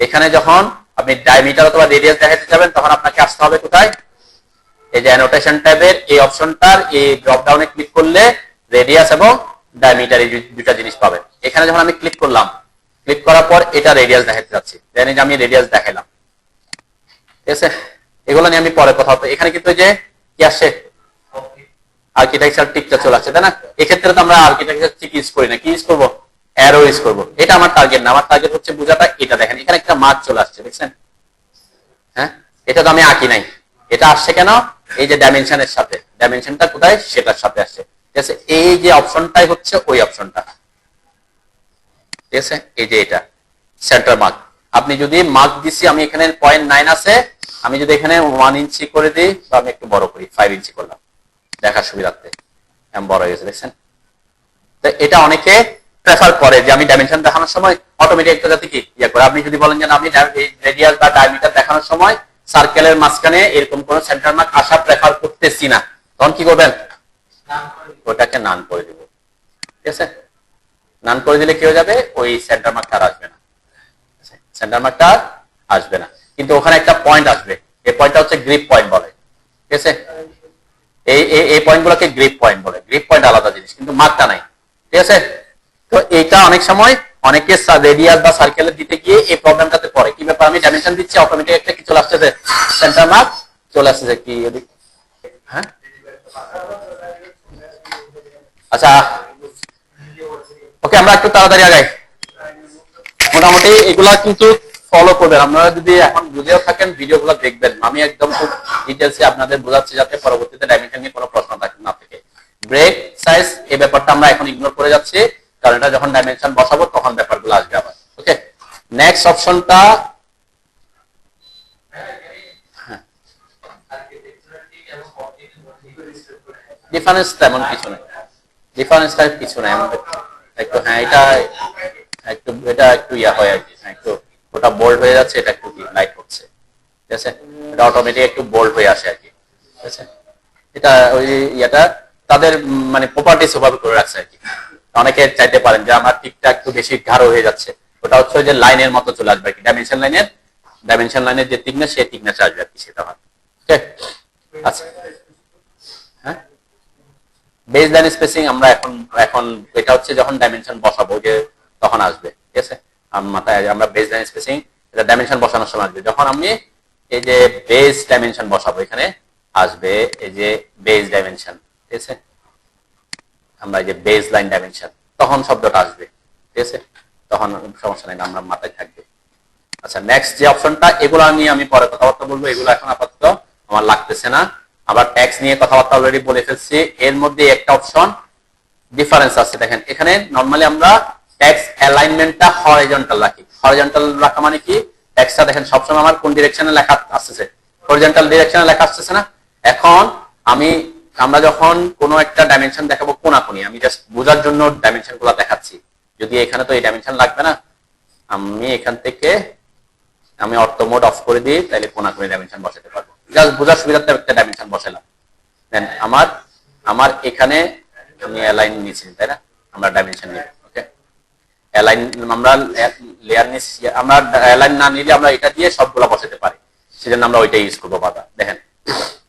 এখানে যখন আপনি ডায়ামিটার অথবা রেডিয়াস দেখাতে যাবেন তখন আপনাকে আসতে হবে কোথায়, এই যে অ্যানোটেশন ট্যাবের এই অপশনটার এই ড্রপ ডাউনে ক্লিক করলে রেডিয়াস এবং ডায়ামিটার এই দুটো জিনিস পাবেন। এখানে যখন আমি ক্লিক করলাম, ক্লিক করার পর এটা রেডিয়াস দেখাতে যাচ্ছি, দেন আমি রেডিয়াস দেখাইলাম, ঠিক আছে। এগুলো নিয়ে আমি পরে কথা হবে। এখানে কিন্তু যে কি আসছে, আর্কিটেকচার টিকটা চলে আসছে, তাই না? এক্ষেত্রে তো আমরা আর্কিটেকচার টিক ইউজ করি না, কি ইউজ করবো, অ্যারো ইউজ করবো। এটা আমার টার্গেট না, আমার টার্গেট হচ্ছে বোঝাটা। এটা দেখেন, এখানে একটা মার্ক চলে আসছে, দেখছেন? হ্যাঁ, এটা তো আমি আঁকি নাই, এটা আসছে কেন, এই যে ডাইমেনশনের সাথে, ডাইমেনশনটা কোথায় সেটার সাথে আসছে, ঠিক আছে। এই যে অপশনটাই হচ্ছে ওই অপশনটা, ঠিক আছে। এই যে এটা সেন্টার মার্ক। আপনি যদি মার্ক দিছি আমি এখানে 0.9 আছে, আমি যদি এখানে 1 ইঞ্চি করে দিই বা আমি একটু বড় করি 5 ইঞ্চি করলাম দেখার সুবিধার্থে, এমন বড় হয়ে গেছে দেখছেন। তো এটা অনেকে প্রেফার করে যে আমি ডাইমেনশন দেখানোর সময় অটোমেটিক একটা যাতে কি ইয়ে করে। আপনি যদি বলেন যে আমি রেডিয়াস বা ডায়ামিটার দেখানোর সময় সার্কেলের মাঝখানে এরকম কোন সেন্টার মার্ক আসা প্রেফার করতেছি না, তখন কি করবেন? ওটাকে নান করে দিব। ঠিক আছে, নান করে দিলে কি হয়ে যাবে? ওই সেন্টার মার্কটা আসবে না, সেন্টার মার্কটা আসবে না, কিন্তু ওখানে একটা পয়েন্ট আসবে। এই পয়েন্টটা হচ্ছে গ্রিপ পয়েন্ট বলে। ঠিক আছে, এই পয়েন্ট গুলোকে গ্রিপ পয়েন্ট বলে। গ্রিপ পয়েন্ট আলাদা জিনিস, কিন্তু মার্কটা নাই। ঠিক আছে, তো এইটা অনেক সময় অনেকে রেডিয়াস বা সার্কেলে দিতে গিয়ে এই প্রবলেমটাতে পড়ে। কি ব্যাপার, আমি ডাইমেনশন দিচ্ছি অটোমেটিক একটা কি চলে আসছে, সেন্টার মার্ক চলে আসছে কি। হ্যাঁ, আচ্ছা ওকে, আমরা একটু তাড়াতাড়ি আগাই। মোটামুটি এগুলা কিন্তু ফলো করবেন আপনারা, যদি এখন বুঝেও থাকেন ভিডিওগুলো দেখবেন। আমি একদম খুব ডিটেইলসে আপনাদের বোঝাচ্ছি যাতে পরবর্তীতে ডাইমেনশন নিয়ে কোনো প্রশ্ন না থাকে। ব্রেক সাইজ এই ব্যাপারটা আমরা এখন ইগনোর করে যাচ্ছি, কারণ এটা যখন ডাইমেনশন বসাবো তখন ব্যাপারগুলো আসবে আবার। ওকে, নেক্সট অপশনটা ডিফারেন্স তেমন কিছু নেই, ডিফারেন্সটা কিছু নেই একটু। হ্যাঁ, এটা একটু ইয়া হয় আর কি, একটু ওটা বোল্ড হয়ে যাচ্ছে, এটা একটু লাইট হচ্ছে। ঠিক আছে, এটা অটোমেটিক একটু বোল্ড হয়ে আসে আর কি। ঠিক আছে, এটা ওই ইয়েটা তাদের মানে প্রপার্টিস ওভাবে করে রাখছে আর কি। অনেকে চাইতে পারেন যে আমার টিকটা একটু বেশি গাঢ় হয়ে যাচ্ছে, ওটা হচ্ছে যে লাইনের মতো চলে আসবে আর কি, ডাইমেনশন লাইনের যে থিকনেস সেই থিকনেস আসবে আর কি, সেটা হয়। ওকে, আচ্ছা হ্যাঁ, বেস লাইন স্পেসিং আমরা এখন এটা হচ্ছে যখন ডাইমেনশন বসাবো যে তখন আসবে। ঠিক আছে, মাথায় আমরা বেস লাইন স্পেসিং এটা ডাইমেনশন বসানোর সময় আসবে, যখন আমি এই যে বেস ডাইমেনশন বসাবো এখানে আসবে এই যে বেস ডাইমেনশন। ঠিক আছে, আমরা এই যে বেস লাইন ডাইমেনশন তখন শব্দটা আসবে। ঠিক আছে, তখন সমস্যা নেই, আমরা মাথায় থাকবে। আচ্ছা, নেক্সট যে অপশনটা, এগুলো নিয়ে আমি পরে কথাবার্তা বলবো, এগুলো এখন আপাতত আমার লাগতেছে না। আবার ট্যাক্স নিয়ে কথাবার্তা অলরেডি বলে ফেলছি। এর মধ্যে একটা অপশন ডিফারেন্স আছে, দেখেন এখানে নরমালি আমরা ট্যাক্স অ্যালাইনমেন্টটা হরিজন্টাল রাখি। হরিজন্টাল রাখা মানে কি, ট্যাক্সটা দেখেন সবসময় আমার কোন ডিরেকশনে লেখা আসতেছে, হরিজন্টাল ডিরেকশনে লেখা আসতেছে না। এখন আমরা যখন কোনো একটা ডাইমেনশন দেখাবো কোনাকুনি, আমি জাস্ট বোঝার জন্য ডাইমেনশন গুলো দেখাচ্ছি। যদি এখানে তো এই ডাইমেনশন লাগবে না, আমি এখান থেকে আমি অর্থ মোড অফ করে দিই, তাহলে কোনাকুনি ডাইমেনশন বসাতে পারবো। জাস্ট বোঝার সুবিধার্থে একটা ডাইমেনশন বসালাম। দেন আমার এখানে আমি অ্যালাইন নিয়েছি, তাই না, আমরা ডাইমেনশন নিব। ওকে, অ্যালাইন আমরা লেয়ার নিচ্ছি, আমরা অ্যালাইন না নিলে আমরা এটা দিয়ে সবগুলো বসাতে পারি, সেজন্য আমরা ওইটা ইউজ করবো। বাবা দেখেন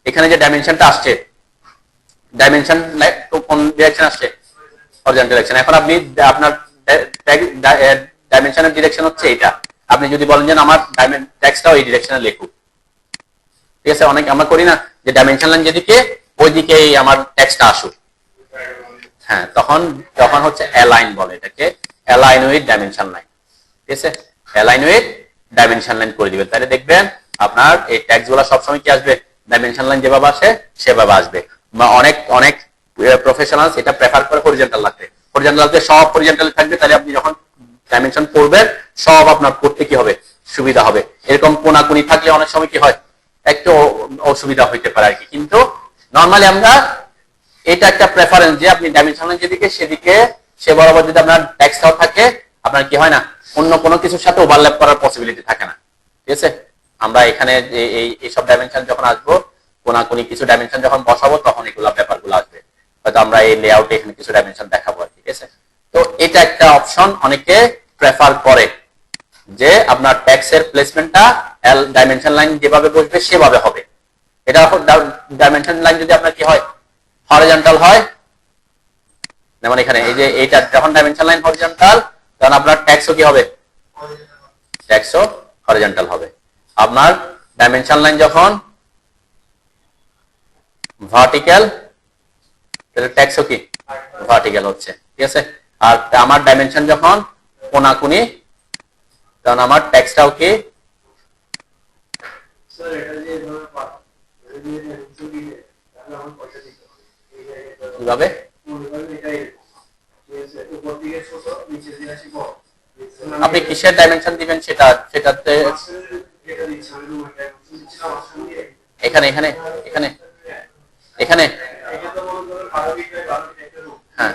এখানে যে ডাইমেনশনটা আসছে, ডাইমেনশন কোন ডিরেকশন আসছে, হরিজন্টাল ডিরেকশন। এখন আপনি আপনার ডাইমেনশনের ডিরেকশন হচ্ছে এটা, আপনি যদি বলেন যে আমার ট্যাক্সটাও এই ডিরেকশনে লিখুক। ঠিক আছে, অনেক আমরা করি না যে ডাইমেনশন লাইন যেদিকে ওইদিকেই আমার ট্যাক্সটা আসুক। হ্যাঁ, তখন হচ্ছে অ্যালাইন বলে এটাকে, অ্যালাইন উইথ ডাইমেনশন লাইন। ঠিক আছে, অ্যালাইন উইথ ডাইমেনশন লাইন করে দিবেন, তাহলে দেখবেন আপনার এই ট্যাক্স গুলা সবসময় কি আসবে, ডাইমেনশন লাইন যেভাবে আসে সেভাবে আসবে। অনেক প্রফেশনালস এটা প্রেফার করে হরিজন্টাল লাগবে, হরিজন্টাল লাগবে, সব হরিজন্টাল থাকবে, তাহলে আপনি যখন ডাইমেনশন পড়বেন সব আপনার পড়তে কি হবে, সুবিধা হবে। এরকম কোনাকুনি থাকলে অনেক সময় কি হয়, একটু অসুবিধা হইতে পারে আর কি। কিন্তু নরমালি আমরা এটা একটা প্রেফারেন্স যে আপনি ডাইমেনশন যেদিকে সেদিকে সে বরাবর যদি আপনার ট্যাক্সটাও থাকে, আপনার কি হয় না, অন্য কোনো কিছুর সাথে ওভারল্যাপ করার পসিবিলিটি থাকে না। ঠিক আছে, আমরা এখানে এইসব ডাইমেনশন যখন আসবো, কোনাকুনি কিছু ডাইমেনশন যখন বসাবো, তখন এগুলা ব্যাপারগুলো আসবে। হয়তো আমরা এই লেআউটে এখানে কিছু ডাইমেনশন দেখাবো। ঠিক আছে, তো এটা একটা অপশন অনেকে প্রেফার করে যে আপনার ট্যাক্সের প্লেসমেন্টটা ডাইমেনশন লাইন যেভাবে বসবে সেভাবে হবে। এটা ডাইমেনশন লাইন যদি আপনার কি হয়, হরিজন্টাল হয়, যেমন এখানে এই যে এইটা যখন ডাইমেনশন লাইন হরিজন্টাল, তখন আপনার ট্যাক্সও কি হবে, ট্যাক্সও হরিজন্টাল হবে। আপনার ডাইমেনশন লাইন যখন ভার্টিক্যাল, তাহলে ট্যাক্সও কি ভার্টিক্যাল হচ্ছে। ঠিক আছে, আর আমার ডাইমেনশন যখন কোনাকুনি, তখন আমার ট্যাক্সটাও কি কিভাবে, আপনি কিসের ডাইমেনশন দিবেন সেটাতে এখানে এখানে এখানে এখানে হ্যাঁ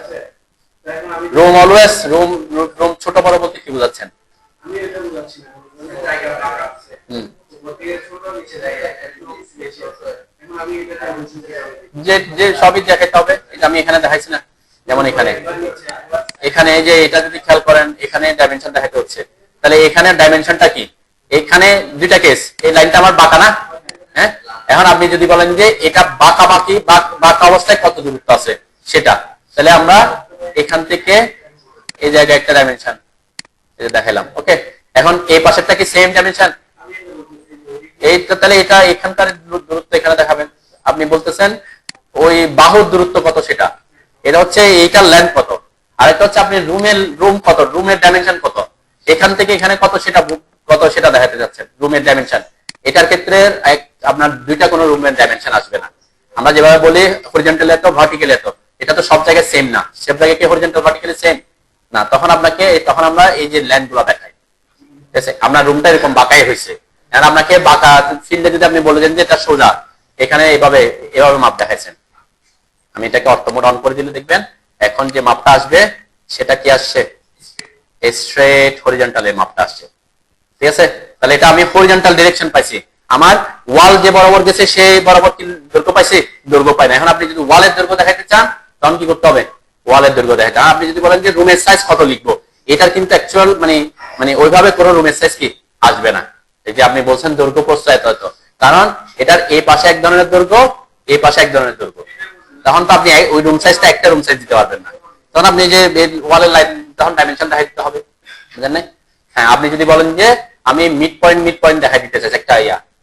রুম অলওয়েজ রুম রুম ছোট বড় বলতে কি বোঝাচ্ছেন? আমি এটা বোঝাচ্ছি না, জায়গা ফাঁকা আছে ছোট নিচে জায়গা বেশি আছে, এখন আমি এটা ডাইমেনশন যে যে সবই দেখাতে হবে। এটা আমি এখানে দেখাইছি না, যেমন এখানে এখানে এই যে এটা যদি খেয়াল করেন এখানে ডাইমেনশন দেখাতে হচ্ছে, তাহলে এখানে ডাইমেনশনটা কি? এখানে দুইটা কেস, এই লাইনটা আমার বাঁকা না, হ্যাঁ এখন আপনি যদি বলেন যে এটা বাঁকা বাকি বাঁকা অবস্থায় কত দূরত্ব আছে সেটা, তাহলে আমরা এখান থেকে এই জায়গায় একটা ডাইমেনশন দেখাইলাম। ওকে, এখন এই পাশেরটা কি সেম ডাইমেনশন? এইটা তাহলে এটা এখানকার দূরত্ব এখানে দেখাবেন। আপনি বলতেছেন ওই বাহুর দূরত্ব কত সেটা, এটা হচ্ছে এইটার লেন্থ কত, আর এটা হচ্ছে আপনি রুম কত, রুমের ডাইমেনশন কত, এখান থেকে এখানে কত সেটা দেখাতে যাচ্ছেন রুমের ডাইমেনশন। এটার ক্ষেত্রে আপনার দুইটা কোনো রুমের ডাইমেনশন আসবে না। আমরা যেভাবে বলি হরিজন্টাল এত ভার্টিক্যাল এত, এটা তো সব জায়গায় সেম না, সব জায়গায় কি হরিজন্টাল ভার্টিক্যালি সেম না, তখন আমরা এই যে লাইন গুলো দেখাই, ঠিক আছে? আপনার রুমটা এরকম বাঁকাই হয়েছে, আর আপনাকে বাঁকা ফিল্ডে যদি আপনি বলে দেন যে এটা সোজা, এখানে এভাবে মাপ দেখাইছেন। আমি এটাকে অর্থমোড অন করে দিলে দেখবেন এখন যে মাপটা আসবে সেটা কি আসছে, স্ট্রেট হরিজন্টাল এর মাপটা আসছে, ঠিক আছে? তাহলে এটা আমি হরিজন্টাল ডাইরেকশন পাইছি। আমার ওয়াল যে বরাবর গেছে সেই বরাবর কি দৈর্ঘ্য পাইছি? দৈর্ঘ্য পাই না। এখন আপনি যদি ওয়ালের দৈর্ঘ্য দেখাতে চান তখন কি করতে হবে? ওয়ালের দৈর্ঘ্য দেখাতে। আপনি যদি বলেন যে রুমের সাইজ কত লিখবো, এটার কিন্তু অ্যাকচুয়াল মানে ওইভাবে কোনো রুমের সাইজ কি আসবে না। এই যে আপনি বলছেন দৈর্ঘ্য প্রস্থ এত এত, কারণ এটার এই পাশে এক ধরনের দৈর্ঘ্য, এই পাশে এক ধরনের দৈর্ঘ্য, তখন তো আপনি ওই রুম সাইজটা একটা রুম সাইজ দিতে পারবেন না, তখন আপনি যে ওয়ালের লাইন তখন ডাইমেনশন দেখাই দিতে হবে, বুঝলেন না? হ্যাঁ, আপনি যদি বলেন যে আমি মিড পয়েন্ট দেখাই দিতে চাই একটা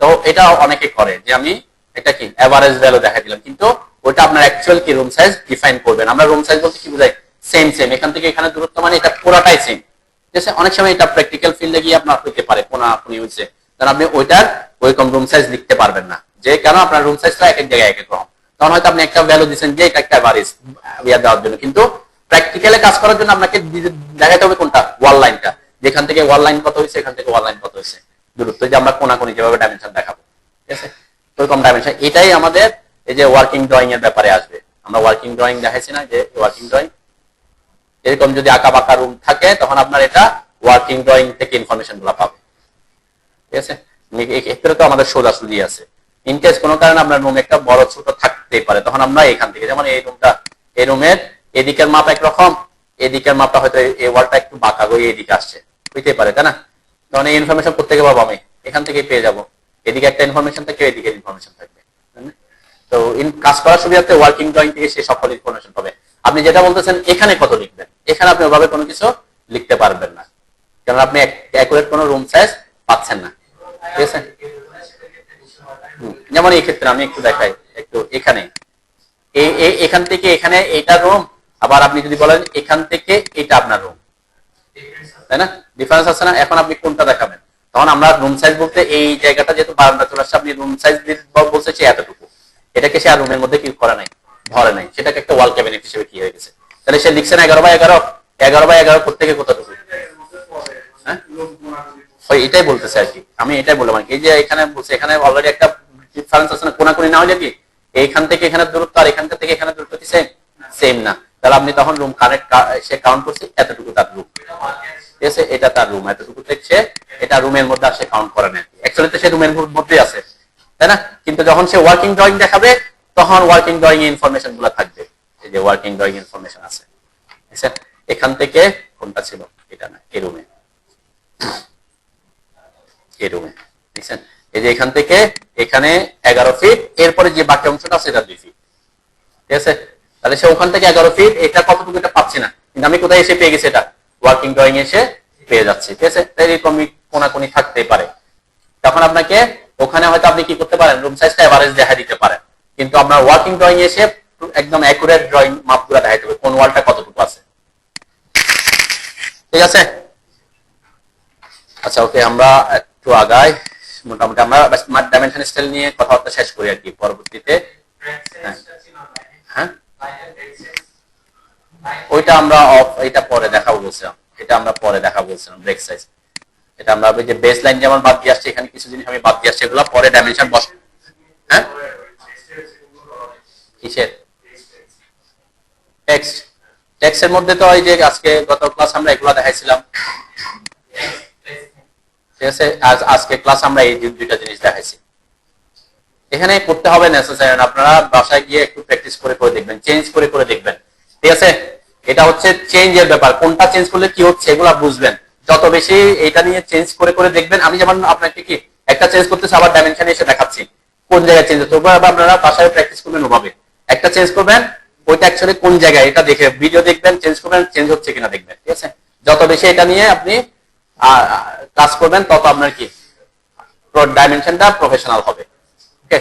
তো এটা অনেকে করে যে আমি এটা কি এভারেজ ভ্যালু দেখাই দিলাম, কিন্তু ওটা আপনার অ্যাকচুয়াল কি রুম সাইজ ডিফাইন করবেন। আমরা রুম সাইজ বলতে কি বোঝাই? সেম এখান থেকে এখানে দূরত্ব মানে এটা পুরোটাই সেম, ঠিক আছে? অনেক সময় এটা প্র্যাকটিক্যাল ফিল্ডে গিয়ে আপনার হইতে পারে কোনাকুনি হয়েছে, কারণ আপনি ওইটার ওইরকম রুম সাইজ লিখতে পারবেন না, যে কেন আপনার রুম সাইজটা এক এক জায়গায় এক এক রকম, তখন হয়তো আপনি একটা ভ্যালু দিচ্ছেন যে এটা একটা এভারেজ দেওয়ার জন্য, কিন্তু প্র্যাকটিক্যালে কাজ করার জন্য আপনাকে দেখাতে হবে কোনটা, ওয়াল লাইনটা, যেখান থেকে ওয়াল লাইন কত হয়েছে, এখান থেকে ওয়াল লাইন কত হয়েছে দূরত্ব, যে আমরা কোনাকুনি যেভাবে ডাইমেনশন দেখাবো, ঠিক আছে? ওইরকম ডাইমেনশন এটাই আমাদের এই যে ওয়ার্কিং ড্রয়িং এর ব্যাপারে আসবে। আমরা ওয়ার্কিং ড্রয়িং দেখাইছি না, যে ওয়ার্কিং ড্রয়িং এরকম যদি আঁকা বাঁকা রুম থাকে তখন আপনার এটা ওয়ার্কিং ড্রয়িং থেকে ইনফরমেশন গুলো পাবে, ঠিক আছে? এক্ষেত্রে তো আমাদের সোজাসুজি আছে। ইনকেস কোনো কারণে আপনার রুম একটা বড় ছোট থাকতেই পারে, তখন আমরা এখান থেকে, যেমন এই রুমটা, এই রুমের এদিকের মাপ একরকম, এদিকের মাপটা হয়তো এই ওয়ালটা একটু বাঁকা হয়ে এদিকে আসছে, হইতে পারে, তাই না? তখন এই ইনফরমেশন কোথেকে পাবো? আমি এখান থেকে পেয়ে যাবো, এদিকে একটা ইনফরমেশন থাকে, এদিকে ইনফরমেশন থাকবে। তো কাজ করার সুবিধাতে ওয়ার্কিং ড্রয়িং থেকে সে সকল ইনফরমেশন পাবে। আপনি যেটা বলতেছেন এখানে কত লিখবেন, এখানে আপনি ওভাবে কোনো কিছু লিখতে পারবেন না, কারণ আপনি অ্যাকুরেট কোনো রুম সাইজ পাচ্ছেন না, ঠিক আছে? যেমন এই ক্ষেত্রে আমি একটু দেখাই, একটু এখানে এখান থেকে এখানে এইটা রুম, আবার আপনি যদি বলেন এখান থেকে এটা আপনার রুম, তাই না? ডিফারেন্স আছে না? এখন আপনি কোনটা দেখাবেন? তখন আমরা রুম সাইজ বলতে এই জায়গাটা যেহেতু বারান্দা চলে আসছে, আপনি রুম সাইজ বলছে সে এতটুকু, এটাকে সে আর রুমের মধ্যে কি করে নাই, ধরে নাই, সেটাকে একটা ওয়াল ক্যাবিনেট হিসেবে কি হয়ে গেছে। তাহলে সে লিখছে না 11x11, 11x11 প্রত্যেকে কতটুকু, হ্যাঁ এটাই বলতেছে আর কি। আমি এটাই বললাম আর কি, এই যে এখানে বলছে এখানে অলরেডি একটা ডিফারেন্স আছে না, কোনাকুনি না হলে কি এইখান থেকে এখানে দূরত্ব আর এখান থেকে এখানে দূরত্ব কি সেম না, তাহলে আপনি তখন রুম কানেক্ট সে কাউন্ট করছে এতটুকু তার রুম, ঠিক আছে? এটা তার রুম, এতটুকু সে এটা রুমের মধ্যে আসে কাউন্ট করে না, অ্যাকচুয়ালি তো সে রুমের মধ্যে আছে, তাই না? কিন্তু যখন সে ওয়ার্কিং ড্রয়িং দেখাবে তখন ওয়ার্কিং ড্রয়িং এর ইনফরমেশন গুলো থাকবে, এই যে ওয়ার্কিং ড্রয়িং ইনফরমেশন আছে, ঠিক আছে? এখান থেকে কোনটা ছিল, এটা না, এই রুমে, এই রুমে, ঠিক আছে? এই যে এখান থেকে এখানে 11 ফিট, এরপরে যে বাকি অংশটা আছে এটা 2 ফিট, ঠিক আছে? তাহলে সে ওখান থেকে 11 ফিট, এটা কতটুকু এটা পাচ্ছি না, কিন্তু আমি কোথায় এসে পেয়ে গেছি, এটা ওয়ার্কিং ড্রয়িং এসে পেয়ে যাচ্ছে, ঠিক আছে? তাই এরকম কোনাকুনি থাকতেই পারে, তখন আপনাকে ওখানে হয়তো আপনি কি করতে পারেন, রুম সাইজটা এভারেজ দেখা দিতে পারেন, কিন্তু আপনার ওয়ার্কিং ড্রয়িং এসে একদম অ্যাকুরেট ড্রয়িং মাপগুলো দেখাইতে হবে, কোন ওয়ালটা কতটুকু আছে, ঠিক আছে? আচ্ছা, ওকে, আমরা একটু আগাই, মোটামুটি আমরা ডাইমেনশন স্কেল নিয়ে কথাবার্তা শেষ করি আর কি, পরবর্তীতে হ্যাঁ ওইটা আমরা এটা পরে দেখাবো বলছিলাম। এটা আমরা পরে দেখা বলছিলাম ব্রেক সাইজ। এটা আমরা যে বেস লাইন যেমন বাদ দিয়ে আসছে, এখানে কিছু জিনিস আমি বাদ দিয়ে আসছি, এগুলো পরে ডাইমেনশন বস। হ্যাঁ কিসের টেক্সট? টেক্সটের মধ্যে তো ওই যে আজকে গত ক্লাস আমরা এগুলো দেখাইছিলাম, ঠিক আছে। আজকে ক্লাস আমরা এই দুইটা জিনিস দেখাইছি। এখানে করতে হবে নেসেসারি, আপনারা বাসায় গিয়ে একটু প্র্যাকটিস করে করে দেখবেন, চেঞ্জ করে করে দেখবেন, ঠিক আছে। এটা হচ্ছে চেঞ্জের ব্যাপার, কোনটা চেঞ্জ করলে কি হচ্ছে এগুলা বুঝবেন। যত বেশি এটা নিয়ে চেঞ্জ করে করে দেখবেন, আমি যেমন আপনাকে কি একটা চেঞ্জ করতেছি আবার ডাইমেনশনে এসে দেখাচ্ছি কোন জায়গায় চেঞ্জ হচ্ছে, আপনারা বাসায় প্র্যাকটিস করবেন ওভাবে। একটা চেঞ্জ করবেন, ওইটা অ্যাকচুয়ালি কোন জায়গায় এটা দেখে ভিডিও দেখবেন, চেঞ্জ করবেন, চেঞ্জ হচ্ছে কিনা দেখবেন, ঠিক আছে। যত বেশি এটা নিয়ে আপনি কাজ করবেন তত আপনার কি ডাইমেনশনটা প্রফেশনাল হবে। ওকে,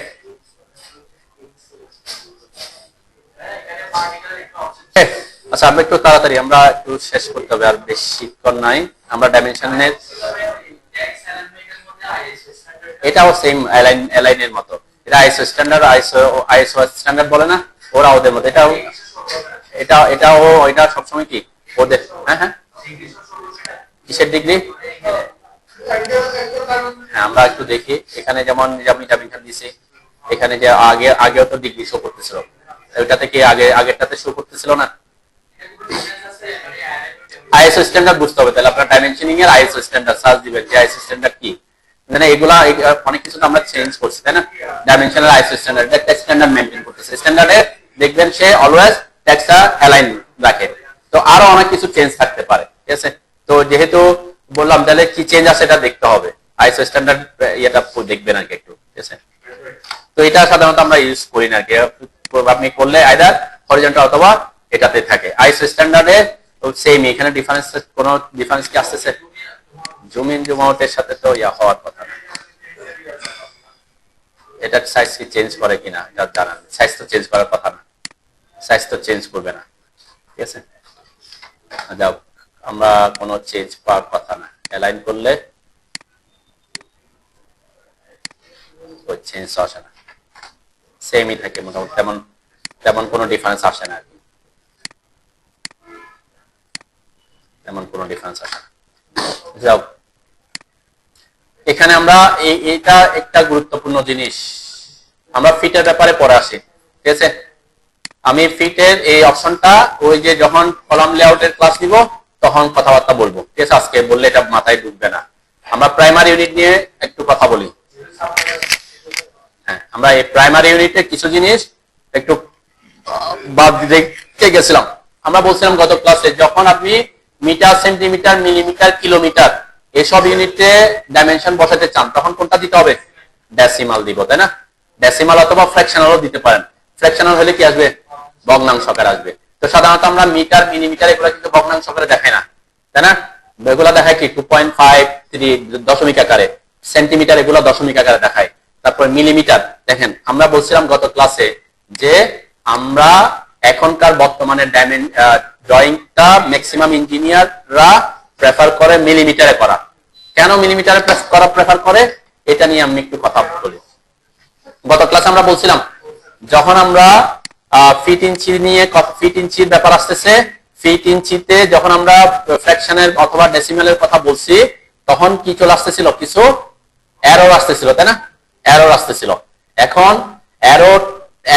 আচ্ছা আমরা একটু তাড়াতাড়ি, আমরা একটু শেষ করতে হবে, আর বেশিক্ষণ নাই। আমরা ডাইমেনশনের এটাও সেম অ্যালাইনের মতো, এটা আইএসও স্ট্যান্ডার্ড, আইএসও স্ট্যান্ডার্ড বলে না ওরা, ওদের মতো এটাও এটাও এটা সবসময় কি ওদের। হ্যাঁ হ্যাঁ, কিসের ডিগ্রি? হ্যাঁ আমরা একটু দেখি, এখানে যেমন আমি ডাইমেনশন দিছি, এখানে যে আগেও তো ডিগ্রি শো করতেছিল, ওইটাতে কি আগেরটাতে শো করতেছিল না? আইএসও স্ট্যান্ডার্ড বুঝতে হবে, তাহলে আপনার ডাইমেনশনিং এর আইএসও স্ট্যান্ডার্ড সার্চ দিবেন যে আইএসও স্ট্যান্ডার্ড কি, মানে এগুলা অনেক কিছু আমরা চেঞ্জ করছি, তাই না। ডাইমেনশনাল আইএসও স্ট্যান্ডার্ড, একটা স্ট্যান্ডার্ড মেইনটেইন করতেছে, স্ট্যান্ডার্ডে দেখবেন সে অলওয়েজ টেক্সটটা অ্যালাইন রাখে। তো আরো অনেক কিছু চেঞ্জ থাকতে পারে, ঠিক আছে। তো যেহেতু বললাম তাহলে কি চেঞ্জ আছে এটা দেখতে হবে, আইএসও স্ট্যান্ডার্ড এটা দেখবেন আর কি একটু, ঠিক আছে। তো এটা সাধারণত আমরা ইউজ করি না আর কি, আপনি করলে আইদার হরিজন্টাল অথবা এটাতে থাকে। আইএসও স্ট্যান্ডার্ডে সেম, এখানে ডিফারেন্স, কোনো ডিফারেন্স কি আসতেছে? জুম ইন জুম আউটের সাথে তো ইয়া হওয়ার কথা না। এটা সাইজ কি চেঞ্জ করে কিনা এটা জানান, সাইজ তো চেঞ্জ করার কথা না, সাইজ তো চেঞ্জ করবে না, ঠিক আছে। যাও, আমরা কোনো চেঞ্জ পাওয়ার কথা না, অ্যালাইন করলে ওই চেঞ্জ আসে না, সেমই থাকে মোটামুটি, তেমন কোনো ডিফারেন্স আসে না আর কি, তেমন কোনো ডিফারেন্স আসে না। যাও, এখানে আমরা এইটা একটা গুরুত্বপূর্ণ জিনিস, আমরা ফিটের ব্যাপারে পরে আসি, ঠিক আছে। আমি ফিটের এই অপশনটা ওই যে যখন কলাম লেআউটের ক্লাস নিব তখন কথাবার্তা বলবো, ঠিক আছে। আজকে বললে এটা মাথায় ঢুকবে না। আমরা প্রাইমারি ইউনিট নিয়ে একটু কথা বলি। হ্যাঁ, আমরা এই প্রাইমারি ইউনিটে কিছু জিনিস একটু বাদ দেখতে গেছিলাম। আমরা বলছিলাম গত ক্লাসে, যখন আপনি মিটার, সেন্টিমিটার, মিলিমিটার, কিলোমিটার এসব ইউনিটে ডাইমেনশন বসাতে চান তখন কোনটা দিতে হবে? ডেসিমাল দিব, তাই না। ডেসিমাল অথবা ফ্র্যাকশনালও দিতে পারেন। ফ্র্যাকশনাল হলে কি আসবে? ভগ্নাংশ আকারে আসবে। তো সাধারণত আমরা মিটার, মিলিমিটার এগুলো কিন্তু ভগ্নাংশ আকারে দেখাই না, তাই না। এগুলো দেখায় কি 2.53 দশমিক আকারে, সেন্টিমিটার এগুলো দশমিক আকারে দেখায়। তারপর মিলিমিটার দেখেন, আমরা বলছিলাম গত ক্লাসে যে আমরা এখনকার বর্তমানে ড্রয়িংটা ম্যাক্সিমাম ইঞ্জিনিয়াররা প্রেফার করে মিলিমিটারে করা। কেন মিলিমিটারে করা প্রেফার করে এটা নিয়ে আমি একটু কথা বলি। গত ক্লাসে আমরা বলছিলাম যখন আমরা ফিট ইঞ্চি নিয়ে, ফিট ইঞ্চির ব্যাপার আসতেছে, ফিট ইঞ্চিতে যখন আমরা ফ্র্যাকশনের অথবা ডেসিমেলের কথা বলছি তখন কি চলে আসতেছিল? কিছু এরর আসতেছিল, তাই না। এরর আসতেছিল। এখন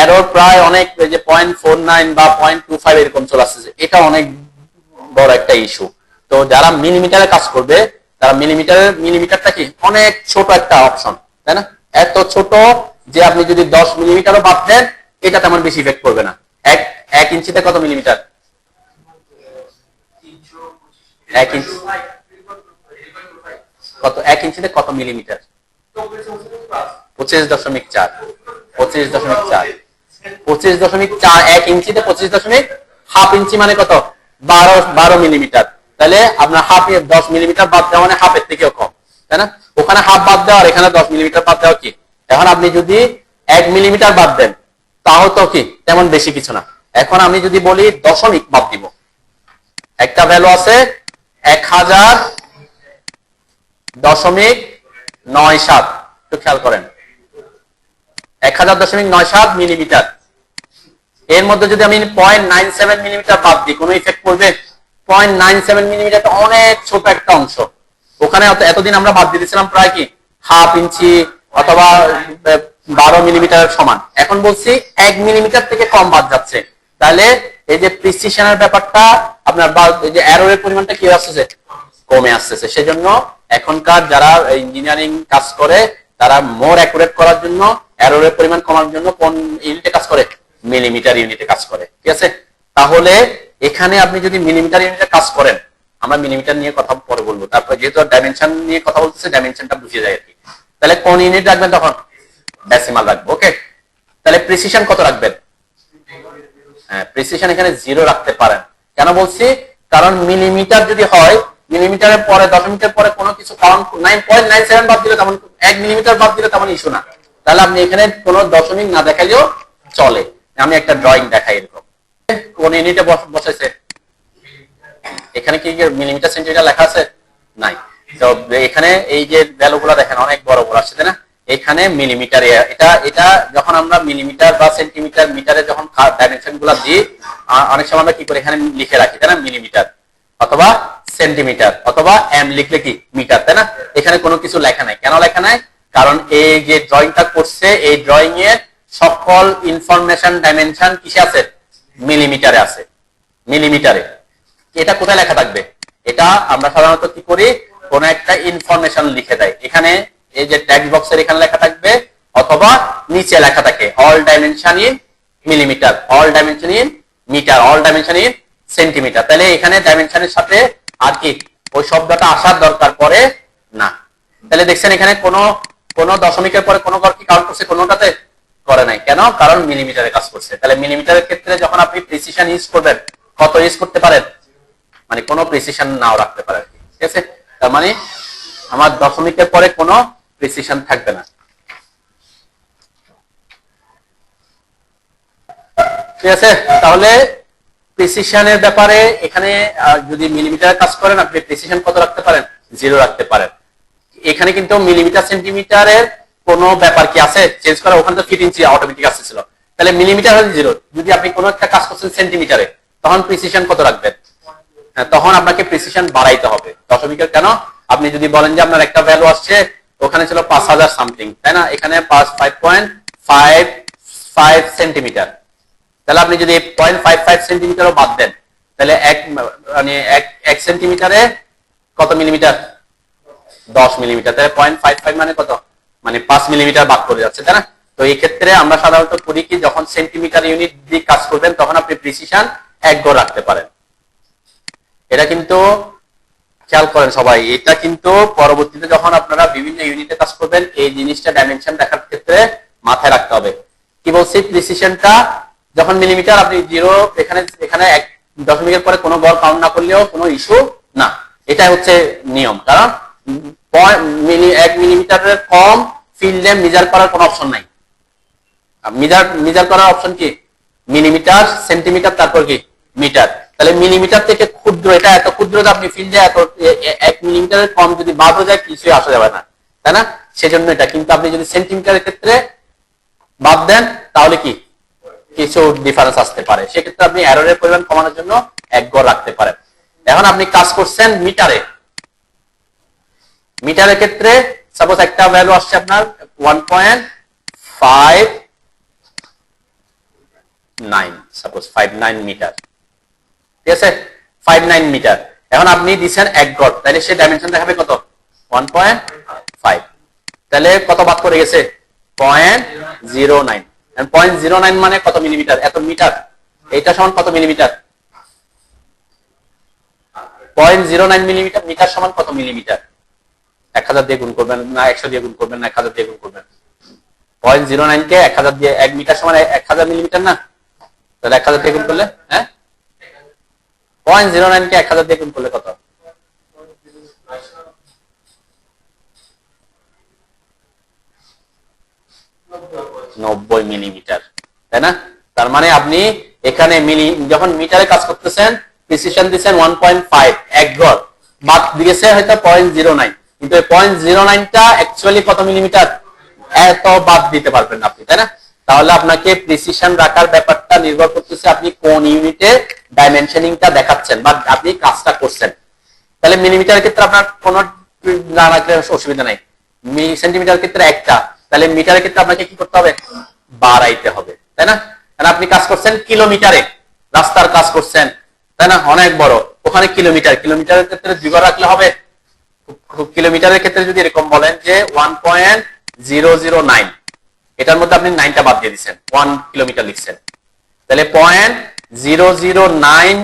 এরর প্রায় অনেক, যে 0.49 বা 0.25 এরকম চলে আসতেছে। এটা অনেক বড় একটা ইস্যু। তো যারা মিলিমিটারে কাজ করবে তারা মিলিমিটারটা কি অনেক ছোট একটা অপশন, তাই না। এত ছোট যে আপনি যদি 10 মিলিমিটারও বাদ দেন এটা তেমন বেশি ইফেক্ট করবে না। এক ইঞ্চিতে কত মিলিমিটার? 1 ইঞ্চি কত? 1 ইঞ্চিতে কত মিলিমিটার? 25.4 25.4 1 ইঞ্চিতে 25 হাফ ইঞ্চি মানে কত? 12 মিলিমিটার। তাহলে আপনার হাফ 10 মিলিমিটার বাদ দেওয়া মানে হাফের থেকেও কম, তাই না। ওখানে হাফ বাদ দেওয়া আর এখানে 10 মিলিমিটার বাদ দেওয়া কি? এখন আপনি যদি 1 মিলিমিটার বাদ দেন তাও তো কি তেমন বেশি কিছু না। এখন আমি যদি বলি দশমিক বাদ দিব, একটা ভ্যালু আছে 1000.97, একটু খেয়াল করেন, 1000.97 মিলিমিটার। এর মধ্যে যদি আমি 0.97 মিলিমিটার বাদ দিই কোনো ইফেক্ট করবে? 0.97 মিলিমিটার অনেক ছোট একটা অংশ। ওখানে এতদিন আমরা বাদ দিয়ে দিয়েছিলাম প্রায় কি হাফ ইঞ্চি অথবা 12 মিলিমিটার সমান, এখন বলছি 1 মিলিমিটার থেকে কম বাদ যাচ্ছে। তাহলে এই যে প্রিসিশনের ব্যাপারটা আপনার এই যে এররের পরিমাণটা কি আসছে, কমে আসতেছে। সেজন্য এখনকার যারা ইঞ্জিনিয়ারিং কাজ করে তারা মোর অ্যাকুরেট করার জন্য, এররের পরিমাণ কমার জন্য কোন ইউনিটে কাজ করে, মিলিমিটার ইউনিটে কাজ করে। ঠিক আছে, তাহলে এখানে আপনি যদি মিলিমিটার ইউনিটে কাজ করেন, আমরা মিলিমিটার নিয়ে কথা পরে বলবো, তারপর যেহেতু ডাইমেনশন নিয়ে কথা বলতেছে ডাইমেনশনটা বুঝিয়ে যায় আর কি। তাহলে কোন ইউনিট রাখবেন তখন, ডেসিমাল রাখবো। ওকে, তাহলে প্রিসিশন কত রাখবেন? হ্যাঁ, প্রিসিশন এখানে 0 রাখতে পারেন। কেন বলছি, কারণ মিলিমিটার যদি হয়, মিলিমিটারের পরে দশমিকের পরে কোনো কিছু কাউন্ট 9.97 বাদ দিলে তেমন, 1 মিলিমিটার বাদ দিলে তেমন ইস্যু না। তাহলে আপনি এখানে কোনো দশমিক না দেখালেও চলে। আমি একটা ড্রয়িং দেখাই এরকম। কোন ইউনিটে বসাইছে, এখানে কি মিলিমিটার সেন্টিমিটার লেখা আছে? নাই। তো এখানে এই যে ভ্যালুগুলো দেখেন অনেক বড় বড় আসছে, তাই না? এখানে মিলিমিটার, এটা যখন আমরা মিলিমিটার বা সেন্টিমিটার মিটারে যখন ডাইমেনশন গুলা দিই, অনেক সময় আমরা কি করে এখানে লিখে রাখি, তাই না? মিলিমিটার অথবা সেন্টিমিটার অথবা এম লিখলে কি মিটার, তাই না? এখানে কোনো কিছু লেখা নাই। কেন লেখা নাই? কারণ এই যে ড্রয়িংটা করছে, এই ড্রয়িং এর সকল ইনফরমেশন ডাইমেনশন কিসে আছে? মিলিমিটারে আছে, মিলিমিটারে। এটা কোথায় লেখা থাকবে? এটা আমরা সাধারণত কি করি, কোন একটা ইনফরমেশন লিখে দেয়। এখানে এই যে টেক্সট বক্সের এখানে লেখা থাকবে, অথবা নিচে লেখা থাকে all dimension in millimetre, all dimension in metre, all dimension in centimetre. তাহলে এখানে ডাইমেনশনের সাথে আর কি ওই শব্দটা আসার দরকার পড়ে না। তাহলে দেখছেন এখানে কোন দশমিকের পরে কোন ঘর কি কাউন্ট করছে, কোনটাতে করে নাই। কেন? কারণ মিলিমিটারে কাজ করছে। তাহলে মিলিমিটারের ক্ষেত্রে যখন আপনি প্রিসিশন ইউজ করবেন, কত ইউজ করতে পারেন, মানে কোনো প্রিসিশন নাও রাখতে পারেন। ঠিক আছে, তার মানে আমার দশমিকের পরে কোনো প্রিসিশন থাকবে না। ঠিক আছে, তাহলে প্রিসিশনের ব্যাপারে এখানে যদি মিলিমিটারে কাজ করেন, আপনি প্রিসিশন কত রাখতে পারেন? 0 রাখতে পারেন। এখানে কিন্তু মিলিমিটার সেন্টিমিটারের কোনো ব্যাপার কি আছে চেঞ্জ করা? ওখানে তো ফিট ইঞ্চি অটোমেটিক আসছিল। তাহলে মিলিমিটার হচ্ছে 0। যদি আপনি কোনো একটা কাজ করছেন সেন্টিমিটারে, তখন প্রিসিশন কত রাখবেন? তখন আপনাকে প্রিসিশন বাড়াইতে হবে দশমিকের। কেন? আপনি যদি বলেন যে আপনার একটা ভ্যালু আসছে, ওখানে ছিল 5000 সামথিং, তাই না? এখানে 5.55 সেন্টিমিটার। তাহলে আপনি যদি 0.55 সেন্টিমিটারও বাদ দেন, তাহলে এক সেন্টিমিটারে কত মিলিমিটার? 10 মিলিমিটার। তাহলে 0.55 মানে কত? মানে 5 মিলিমিটার বাদ করে যাচ্ছে, তাই না? তো এই ক্ষেত্রে আমরা সাধারণত করি কি, যখন সেন্টিমিটার ইউনিট দিয়ে কাজ করবেন তখন আপনি প্রিসিশন 1 গড় রাখতে পারেন। এটা কিন্তু খেয়াল করেন সবাই, এটা কিন্তু পরবর্তীতে যখন আপনারা বিভিন্ন ইউনিটে কাজ করবেন, এই জিনিসটা ডাইমেনশন দেখার ক্ষেত্রে মাথায় রাখতে হবে। কি বলছি, প্রিসিশনটা যখন মিলিমিটার, আপনি 0 এখানে 1 দশমিকের পরে কোনো গড় কাউন্ট না করলেও কোনো ইস্যু না। এটা হচ্ছে নিয়ম। কারণ 1 মিলিমিটারের কম ফিল্ডে মেজার করার কোনো অপশন নাই। মেজার করার অপশন কি? মিলিমিটার, সেন্টিমিটার, তারপর কি মিটার। তাহলে মিলিমিটার থেকে ক্ষুদ্র, এটা এত ক্ষুদ্র যে আপনি ফিল্ডে 1 মিলিমিটারের কম যদি বাদ হয়ে যায় কিছুই আসা যাবে না, তাই না? সেজন্য এটা। কিন্তু আপনি যদি সেন্টিমিটারের ক্ষেত্রে বাদ দেন তাহলে কি কিছু ডিফারেন্স আসতে পারে। সেক্ষেত্রে আপনি এররের পরিমাণ কমানোর জন্য 1 গড় রাখতে পারেন। এখন আপনি কাজ করছেন মিটারে। মিটারের ক্ষেত্রে সাপোজ একটা ভ্যালু আসছে আপনার 1.59, সাপোজ 59 মিটার। ঠিক আছে, 59 মিটার। এখন আপনি দিচ্ছেন 1 গড়, তাহলে সে ডাইমেনশন দেখাবে কত? 1.5। তাহলে কত বাদ করে গেছে? 0.09। 0.09 মানে কত মিলিমিটার? এত মিটার। এটা সমান কত মিলিমিটার? 0.09 মিলিমিটার। মিটার সমান কত মিলিমিটার? 1000 দিয়ে গুণ করবেন না 100 দিয়ে গুণ করবেন না 1000 দিয়ে গুণ করবেন? 0.09 কে 1000 দিয়ে, 1 মিটার সমান 1000 মিলিমিটার না? তাহলে 1000 দিয়ে গুণ করলে, হ্যাঁ, 0.09 কে 1000 দিয়ে গুণ করলে কত? 90 মিলিমিটার, তাই না? তার মানে আপনি এখানে যখন মিটারে কাজ করতেছেন, প্রিসিশন দিচ্ছেন 1.5, 1 গড় বাদ দিয়েছে হয়তো 0.09, কিন্তু 0.09টা অ্যাকচুয়ালি কত মিলিমিটার? এত বাদ দিতে পারবেন না আপনি, তাই না? তাহলে আপনাকে প্রিসিশন রাখার ব্যাপারটা নির্ভর করতেছে আপনি কোন ইউনিটে ডাইমেনশনিংটা দেখাচ্ছেন বা আপনি কাজটা করছেন, তাহলে মিলিমিটারের ক্ষেত্রে আপনার কোনো না রাখলে অসুবিধা নাই। সেন্টিমিটার ক্ষেত্রে একটা, তাহলে মিটারের ক্ষেত্রে আপনাকে কি করতে হবে, বাড়াইতে হবে, তাই না? কারণ আপনি কাজ করছেন কিলোমিটারে, রাস্তার কাজ করছেন, তাই না, অনেক বড়, ওখানে কিলোমিটার, কিলোমিটারের ক্ষেত্রে দুইবার রাখলে হবে। কিলোমিটারের ক্ষেত্রে যদি এরকম বলেন যে 1.009, এটার মধ্যে আপনি 9টা বাদ দিয়ে দিচ্ছেন, 1 কিলোমিটার লিখছেন, তাহলে 0.009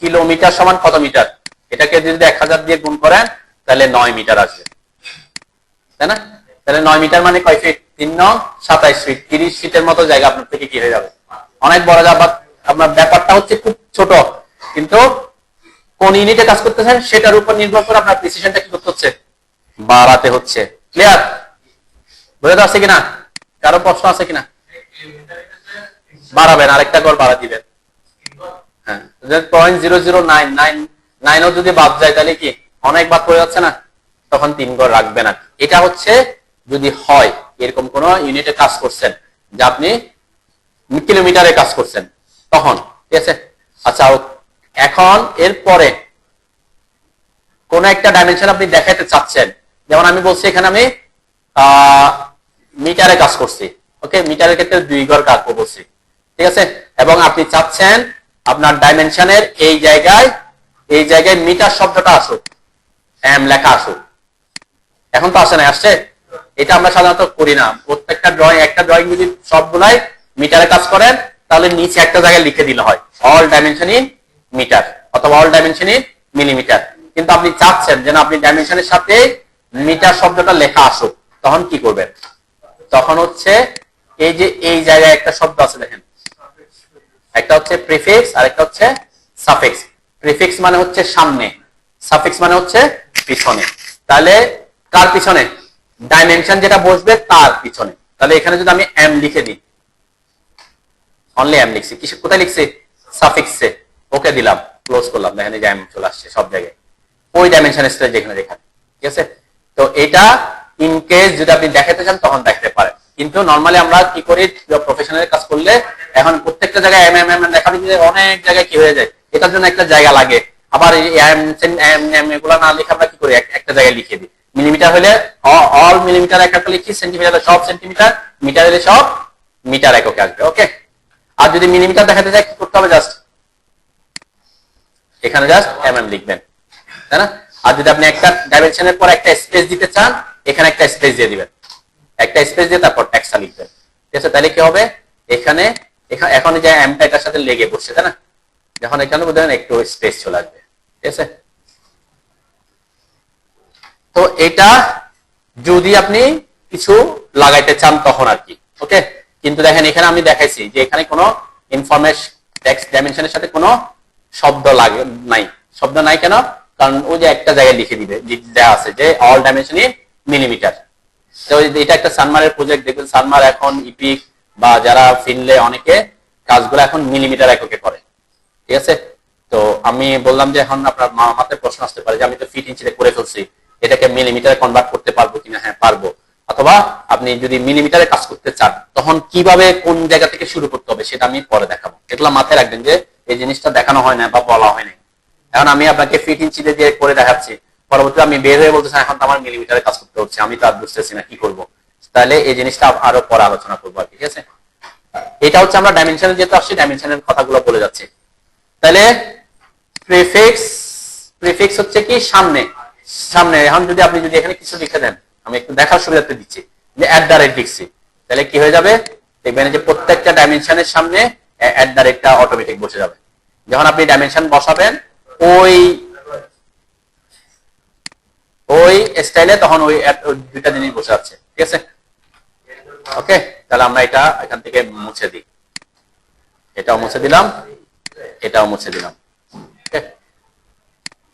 কিলোমিটার সমান কত মিটার? এটাকে যদি 1000 দিয়ে গুণ করেন তাহলে 9 মিটার আসবে, তাই না? তাহলে 9 মিটার মানে কয় ফিট? 3 9 27 ফিট, 30 ফিটের মতো জায়গা আপনার থেকে কি হয়ে যাবে, অনেক বড় যাবে। আপনার ব্যাপারটা হচ্ছে খুব ছোট, কিন্তু কোন ইউনিটে কাজ করতেছেন সেটার উপর নির্ভর করে আপনার প্রিসিশনটা কি করতে হচ্ছে, বাড়াতে হচ্ছে। ক্লিয়ার? বুঝতে পারছে কিনা? কারো প্রশ্ন আছে কিনা? বাড়াবেন, আরেকটা ঘর বাড়া দিবেন। হ্যাঁ, 0.0099 যদি বাদ যায় তাহলে কি অনেক বাদ পড়ে যাচ্ছে না, তখন 3 ঘর রাখবে না। এটা হচ্ছে যদি হয় এরকম কোন ইউনিটে কাজ করছেন যে আপনি কিলোমিটারে কাজ করছেন তখন, ঠিক আছে? আচ্ছা, এখন এরপরে কোন একটা ডাইমেনশন আপনি দেখাতে চাচ্ছেন, যেমন আমি বলছি এখানে আমি মিটারে কাজ করছি, ওকে, মিটারের ক্ষেত্রে 2 ঘর কাটবো বলছি, ঠিক আছে? এবং আপনি চাচ্ছেন আপনার ডাইমেনশনের এই জায়গায় মিটার শব্দটা আসুক, এম লেখা আসুক। এখন তো আসে না, আসছে? এটা আমরা সাধারণত করি না। প্রত্যেকটা ড্রয়িং, একটা ড্রয়িং যদি সবগুলাই মিটারে কাজ করেন তাহলে নিচে একটা জায়গায় লিখে দিলে হয় অল ডাইমেনশন ইন মিটার অথবা অল ডাইমেনশন ইন মিলিমিটার। কিন্তু আপনি চাচ্ছেন যে না, আপনি ডাইমেনশনের সাথে মিটার শব্দটা লেখা আসুক, তখন কি করবেন? তখন হচ্ছে এই যে এই জায়গায় একটা শব্দ আছে দেখেন, একটা হচ্ছে প্রিফিক্স আর একটা হচ্ছে সাফিক্স। প্রিফিক্স মানে হচ্ছে সামনে, সাফিক্স মানে হচ্ছে পিছনে। তাহলে কার পিছনে? ডাইমেনশন যেটা বসবে তার পিছনে। তাহলে এখানে যদি আমি এম লিখে দিই, অনলি এম লিখছি, কি কোথায় লিখছি? সাফিক্সে। ওকে দিলাম, ক্লোজ করলাম, দেখেন এই যে এম চলে আসছে সব জায়গায়, ওই ডাইমেনশনের স্পেস যেখানে দেখান, ঠিক আছে? তো এটা ইন কেস যদি আপনি দেখাতে চান তখন দেখতে পারেন, কিন্তু নরমালি আমরা কি করি, প্রফেশনাল কাজ করলে এখন প্রত্যেকটা জায়গায় এম এম এম দেখাতে গিয়ে অনেক জায়গায় কি হয়ে যায়, এটার জন্য একটা জায়গা লাগে। আবার এম এম এগুলো না লিখে আমরা কি করি, একটা জায়গায় লিখে দিই। মিলিমিটার হলে অল মিলিমিটার একটা লিখি, সেন্টিমিটার হলে সব সেন্টিমিটার, মিটার হলে সব মিটার এককে আসবে, ওকে? আর যদি মিলিমিটার দেখাতে চাই কি করতে হবে, জাস্ট এখানে জাস্ট এম এম লিখবেন, তাই না? আর যদি আপনি একটা ডাইমেনশনের পর একটা স্পেস দিতে চান, এখানে একটা স্পেস দিয়ে দিবেন, একটা স্পেস দিয়ে তারপর টেক্সটটা লিখবেন, ঠিক আছে? তাহলে কি হবে, এখানে এখন যে এমটা এটার সাথে লেগে বসছে, তাই না? যখন এখানে বুঝবেন একটু স্পেস চলে আসবে, ঠিক আছে? তো এটা যদি আপনি কিছু লাগাইতে চান তখন আর কি, ওকে? কিন্তু দেখেন এখানে আমি দেখাইছি যে এখানে কোনো ইনফরমেশন টেক্সট ডাইমেনশনের সাথে কোনো শব্দ লাগে নাই। শব্দ নাই কেন? কারণ ওই যে একটা জায়গায় লিখে দিবে, দেওয়া আছে যে অল ডাইমেনশন ইন মিলিমিটার। তো এটা একটা সানমারের প্রজেক্ট, দেখবেন সানমার এখন ইপিক বা যারা ফিনলে অনেকে কাজগুলো এখন মিলিমিটার এককে করে, ঠিক আছে? তো আমি বললাম যে এখন আপনার মাথায় প্রশ্ন আসতে পারে যে আমি তো ফিট ইঞ্চিতে করে ফেলছি, এটাকে মিলিমিটারে কনভার্ট করতে পারবো কিনা? হ্যাঁ, পারবো। অথবা আপনি যদি মিলিমিটারে কাজ করতে চান তখন কিভাবে কোন জায়গা থেকে শুরু করতে হবে সেটা আমি পরে দেখাবো। এগুলো মাথায় রাখবেন যে এই জিনিসটা দেখানো হয় না বা বলা হয় না। এখন আমি আপনাকে ফিট ইঞ্চিতে দিয়ে করে দেখাচ্ছি, পরবর্তীতে আমি বের হয়ে বলতেছি এখন তো আমার মিলিমিটারে কাজ করতে হচ্ছে, আমি তো আর বুঝতেছি না কি করব। তাহলে এই জিনিসটা আরো পরে আলোচনা করবো, ঠিক আছে? এটা হচ্ছে আমরা ডাইমেনশনে যেহেতু আসছি, ডাইমেনশনের কথাগুলো বলে যাচ্ছে। তাহলে প্রিফিক্স হচ্ছে কি সামনে, সামনে। এখন যদি আপনি যদি এখানে কিছু লিখে দেন, আমি একটু দেখার সুবিধাতে দিচ্ছি যে @ লিখছি, তাহলে কি হয়ে যাবে, দেখবেন যে প্রত্যেকটা ডাইমেনশনের সামনে @ অটোমেটিক বসে যাবে। যখন আপনি ডাইমেনশন বসাবেন ওই স্টাইলে, তখন ওই দুইটা জিনিস বসে আছে, ঠিক আছে? ওকে, তাহলে আমরা এটা এখান থেকে মুছে দিই, এটাও মুছে দিলাম, এটাও মুছে দিলাম।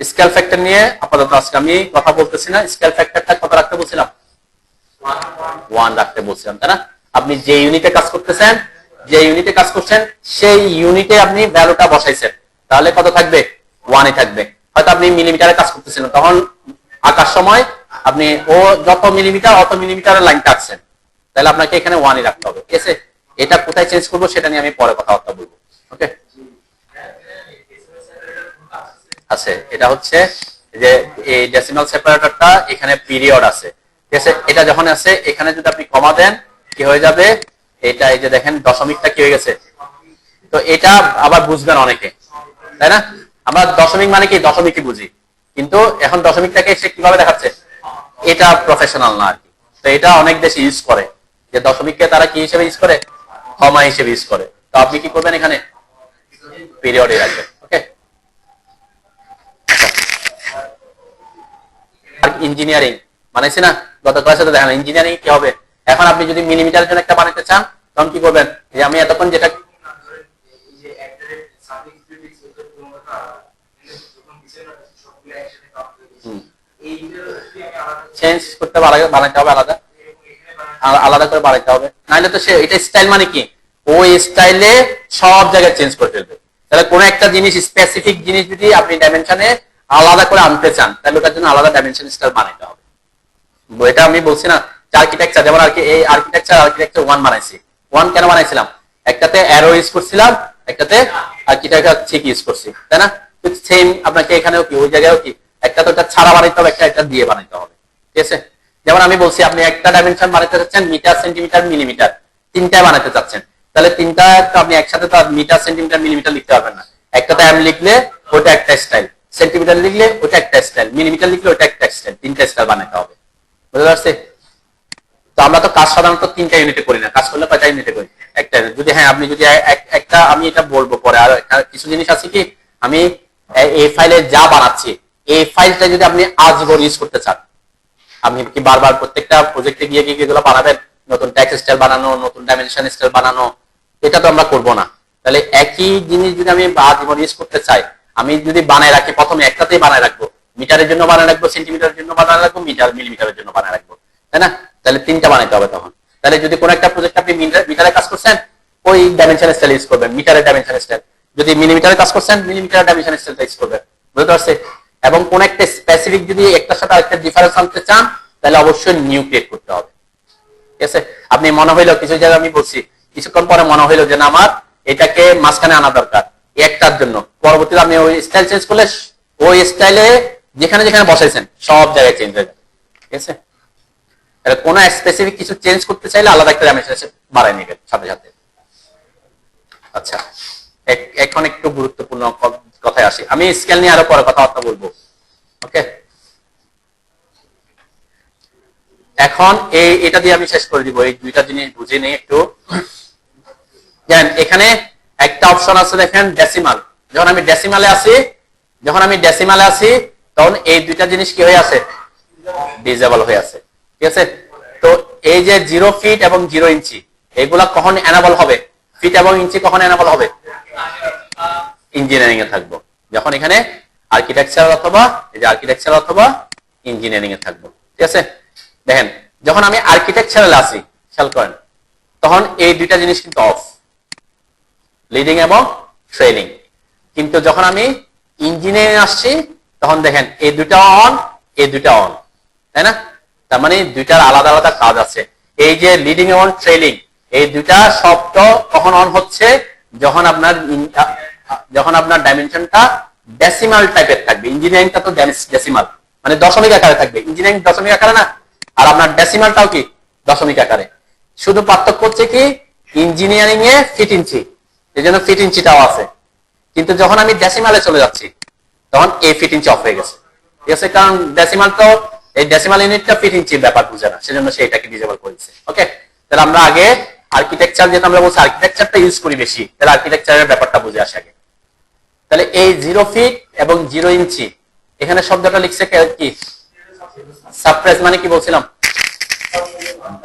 স্কেল ফ্যাক্টর নিয়ে আপাতত আজকে আমি কথা বলতেছি না। স্কেল ফ্যাক্টরটা কত রাখতে বলছিলাম? 1 রাখতে বলছিলাম, তাই না? আপনি যে ইউনিটে কাজ করতেছেন, যে ইউনিটে কাজ করছেন সেই ইউনিটে আপনি ভ্যালুটা বসাইছেন, তাহলে কত থাকবে? 1 থাকবে। হয়তো আপনি মিলিমিটারে কাজ করতেছিলেন, তখন আঁকার সময় আপনি ও যত মিলিমিটার অত মিলিমিটারের লাইন টাকছেন, তাহলে আপনাকে এখানে 1 রাখতে হবে, ঠিক আছে? এটা কোথায় চেঞ্জ করবো সেটা নিয়ে আমি পরে কথাবার্তা বলবো, ওকে? আছে, এটা হচ্ছে যে এই ডেসিমাল সেপারেটরটা এখানে পিরিয়ড আছে, ঠিক আছে। এটা যখন আছে এখানে যদি আপনি কমা দেন কি হয়ে যাবে, এটা এই যে দেখেন দশমিকটা কি হয়ে গেছে। তো এটা আবার বুঝবেন অনেকে, তাই না? আমরা দশমিক মানে কি দশমিকই বুঝি, কিন্তু এখন দশমিকটাকে সে কিভাবে দেখাচ্ছে, এটা প্রফেশনাল না আর কি। তো এটা অনেক দেশে ইউজ করে, যে দশমিককে তারা কি হিসেবে ইউজ করে, কমা হিসেবে ইউজ করে। তো আপনি কি করবেন, এখানে পিরিয়ডে রাখবেন। ওকে, ইঞ্জিনিয়ারিং বানাইছি না গত ক্লাসে, তো দেখেন ইঞ্জিনিয়ারিং কি হবে। এখন আপনি যদি মিলিমিটারের জন্য একটা বানাতে চান তখন কি করবেন, যে আমি এতক্ষণ যেটা চেঞ্জ করতে বানাইতে হবে, আলাদা আলাদা করে বানাইতে হবে, নাহলে তো সে এটা স্টাইল মানে কি ওই স্টাইলে সব জায়গায় চেঞ্জ করে ফেলবে। তাহলে কোন একটা জিনিস স্পেসিফিক জিনিস যদি আপনি ডাইমেনশনে আলাদা করে আনতে চান তাহলে ওটার জন্য আলাদা ডাইমেনশন স্টাইল বানাইতে হবে। এটা আমি বলছি না আর্কিটেকচার, যেমন আর কি এই আর্কিটেকচার 1 বানাইছি। 1 কেন বানাইছিলাম, একটাতে অ্যারো ইউজ করছিলাম, একটাতে আর্কিটেকচার ঠিক ইউজ করছি, তাই না? সেম আপনাকে এখানেও কি ওই জায়গায়ও কি একটা তো এটা ছাড়া বানাইতে হবে, একটা দিয়ে বানাইতে হবে, ঠিক আছে। যেমন আমি বলছি আপনি একটা ডাইমেনশন বানাতে চাচ্ছেন মিটার, সেন্টিমিটার, মিলিমিটার, তিনটায় বানাতে চাচ্ছেন, তাহলে তিনটা তো আপনি একসাথে তো মিটার, সেন্টিমিটার, মিলিমিটার লিখতে পারবেন না। একটাতে এম লিখলে ওটা একটা স্টাইল, সেন্টিমিটার লিখলে ওটা একটা স্টাইল, মিলিমিটার লিখলে ওটা একটা স্টাইল, তিনটা স্টাইল বানাতে হবে, বুঝতে পারছি? তো আমরা তো কাজ সাধারণত 3টা ইউনিটে করি না, কাজ করলে 5টা ইউনিটে করি, একটা যদি হ্যাঁ আপনি যদি একটা আমি এটা বলবো পরে, আর কিছু জিনিস আছে কি আমি এই ফাইলে যা বানাচ্ছি এই ফাইলটা যদি আপনি আজীবন ইউজ করতে চান, আপনি কি বারবার প্রত্যেকটা প্রজেক্টে গিয়ে গিয়ে এগুলো বানাবেন, নতুন ট্যাক্স স্টাইল বানানো, নতুন ডাইমেনশন স্টাইল বানানো, এটা তো আমরা করবো না। তাহলে একই জিনিস যদি আমি আজীবন ইউজ করতে চাই, আমি যদি বানায় রাখি প্রথমে একটাতেই বানায় রাখবো, মিটারের জন্য বানায় রাখবো, সেন্টিমিটারের জন্য বানায় রাখবো, মিলিমিটারের জন্য বানায় রাখবো, তাই না? তাহলে 3টা বানাইতে হবে তখন। তাহলে যদি কোন একটা প্রজেক্ট আপনি মিটারে কাজ করছেন ওই ডাইমেনশন স্টাইল ইউজ করবেন, মিটারের ডাইমেনশন স্টাইল। যদি মিলিমিটারে কাজ করছেন মিলিমিটারের ডাইমেনশন স্টাইল ইউজ করবেন, বুঝতে পারছে? এবং কোন একটা স্পেসিফিক যদি একটার সাথে আরেকটা ডিফারেন্স আনতে চান তাহলে অবশ্যই নিউ ক্রিয়েট করতে হবে, ঠিক আছে। আপনি মনে হইলো কিছু জায়গায় আমি বলছি, কিছুক্ষণ পরে মনে হইলো যে না আমার এটাকে মাঝখানে আনা দরকার একটার জন্য, পরবর্তীতে আপনি ওই স্টাইল চেঞ্জ করলে ওই স্টাইলে যেখানে যেখানে বসাইছেন সব জায়গায় চেঞ্জ হয়ে যাবে, ঠিক আছে। কোন স্পেসিফিক কিছু চেঞ্জ করতে চাইলে আলাদা একটা ডাইমেনশন বাড়াই নেবেন সাথে সাথে। আচ্ছা, এখন একটু গুরুত্বপূর্ণ কথায় আসি, আমি স্কেল নিয়ে আরো পরে কথাবার্তা বলবো, ওকে। এখন এটা দিয়ে আমি শেষ করে দিব, এই দুইটা জিনিস বুঝে নেই একটু। জানেন এখানে একটা অপশন আছে দেখেন ডেসিমাল, যখন আমি ডেসিমালে আসি তখন এই দুইটা জিনিস কি হয়ে আছে, ডিসেবল হয়ে আছে, ঠিক আছে। তো এই যে 0 ফিট এবং 0 ইঞ্চি এগুলা কখন এনেবল হবে, ফিট এবং ইঞ্চি কখন এনেবল হবে, ইঞ্জিনিয়ারিং এ থাকবো, যখন এখানে আর্কিটেকচার অথবা ইঞ্জিনিয়ারিং এ থাকবো, ঠিক আছে। দেখেন যখন আমি আর্কিটেকচারালে আসি খেয়াল করেন তখন এই দুইটা জিনিস কিন্তু অফ, লিডিং এবং ট্রেলিং। কিন্তু যখন আমি ইঞ্জিনিয়ারিং আসছি তখন দেখেন এই দুইটা অন, এই দুইটা অন, তাই না? তার মানে দুইটার আলাদা আলাদা কাজ আছে। এই যে লিডিং এবং ট্রেলিং এই দুইটা শব্দ কখন অন হচ্ছে, যখন আপনার ডাইমেনশনটা ডেসিমাল টাইপের থাকবে। ইঞ্জিনিয়ারিংটা তো ডেসিমাল মানে দশমিক আকারে থাকবে, ইঞ্জিনিয়ারিং দশমিক আকারে না, আর আপনার ডেসিমালটাও কি দশমিক আকারে। শুধু পার্থক্য হচ্ছে কি ইঞ্জিনিয়ারিং এ ফিট ইঞ্চি, এই জন্য ফিট ইঞ্চিটাও আছে, কিন্তু যখন আমি ডেসিমালে চলে যাচ্ছি তখন এই ফিট ইঞ্চি অফ হয়ে গেছে, ঠিক আছে। কারণ ডেসিমাল তো এই ডেসিমাল ইউনিটটা ফিট ইঞ্চির ব্যাপার বুঝে না, সেজন্য সে এটাকে ডিসেবল করেছে, ওকে। তাহলে আমরা আগে আর্কিটেকচার, যেটা আমরা বলছি আর্কিটেকচারটা ইউজ করি বেশি, তাহলে আর্কিটেকচারের ব্যাপারটা বুঝে আসে আগে। তাহলে এই 0 ফিট এবং 0 ইঞ্চি এখানে শব্দটা লিখছে কি, সাপ্রেস মানে কি বলছিলাম,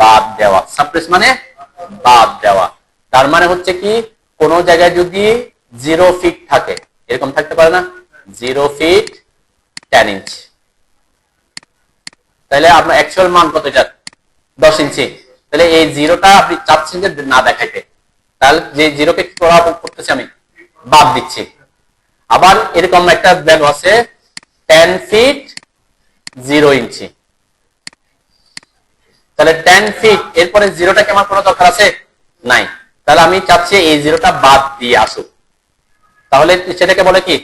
বাদ দেওয়া। সাপ্রেস মানে বাদ দেওয়া, তার মানে হচ্ছে কি কোন জায়গায় যদি 0 ফিট থাকে, এরকম থাকতে পারে না, 0 ফিট 10 ইঞ্চ, তাহলে আপনার অ্যাকচুয়াল মান কত, এটা 10 ইঞ্চি, তাহলে এই 0টা আপনি চাচ্ছেন যে না দেখাইতে, তাহলে যে 0কে কি করতেছি আমি, বাদ দিচ্ছি। আবার এরকম একটা ভ্যালু আছে 10 ফিট 0 ইঞ্চি, তাহলে 10 ফিট এরপরে 0টা কি আমার কোনো দরকার আছে, নাই। তাহলে আমি চাচ্ছি এই 0টা বাদ দিয়ে আসুক, তাহলে সেটাকে বলে কি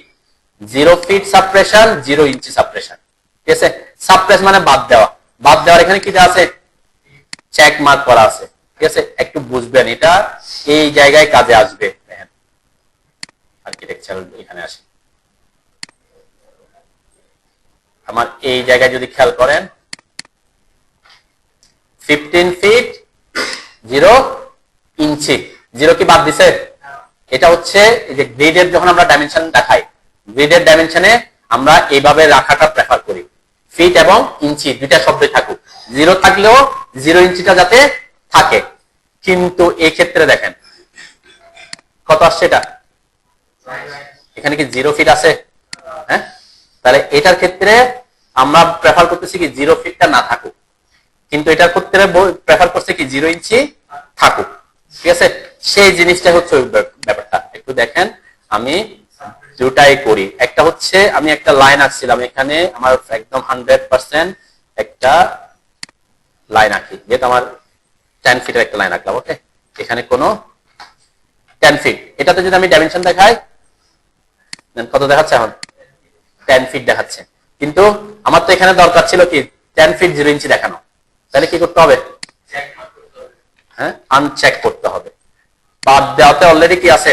0 ফিট সাপ্রেশন, 0 ইঞ্চি সাপ্রেশন। ঠিক আছে, সাপ্রেস মানে বাদ দেওয়া। বাদ দেওয়ার এখানে কি আছে, চেক মার্ক করা আছে। ঠিক আছে, একটু বুঝবেন, এটা এই জায়গায় কাজে আসবে। দেখেন আর্কিটেকচার এখানে আসে, আমার এই জায়গায় যদি খেয়াল করেন 15 ফিট 0 ইঞ্চি, 0 কি বাদ দিছে? এটা হচ্ছে এই যে গ্রিডের যখন আমরা ডাইমেনশন দেখাই, গ্রিডের ডাইমেনশনে আমরা এইভাবে রাখাটা প্রেফার করি, ফিট এবং ইঞ্চি দুইটা শব্দই থাকুক, 0 থাকলেও 0 ইঞ্চিটা যাতে থাকে। কিন্তু এই ক্ষেত্রে দেখেন কত আসছে, এটা এখানে কি 0 ফিট আছে? হ্যাঁ, তাহলে এটার ক্ষেত্রে আমরা প্রেফার করতেছি কি 0 ফিটটা না থাকুক, কিন্তু এটার ক্ষেত্রে প্রেফার করছে কি 0 ইঞ্চি থাকুক। ঠিক আছে, সেই জিনিসটা হচ্ছে ব্যাপারটা। একটু দেখেন, আমি দুটাই করি। একটা হচ্ছে আমি একটা লাইন আঁকছিলাম এখানে, আমার একদম 100% একটা লাইন আঁকি, যেটা আমার 10 ফিটের একটা লাইন আঁকলাম। ওকে, এখানে কোনো 10 ফিট, এটাতে যদি আমি ডাইমেনশন দেখাই কত দেখাচ্ছে, এখন 10 ফিট দেখাচ্ছে, কিন্তু আমার তো এখানে দরকার ছিল কি 10 ফিট 0 ইঞ্চি দেখানো। তাহলে কি করতে হবে? হ্যাঁ, আনচেক করতে হবে। বাদ দেওয়াতে অলরেডি কি আছে,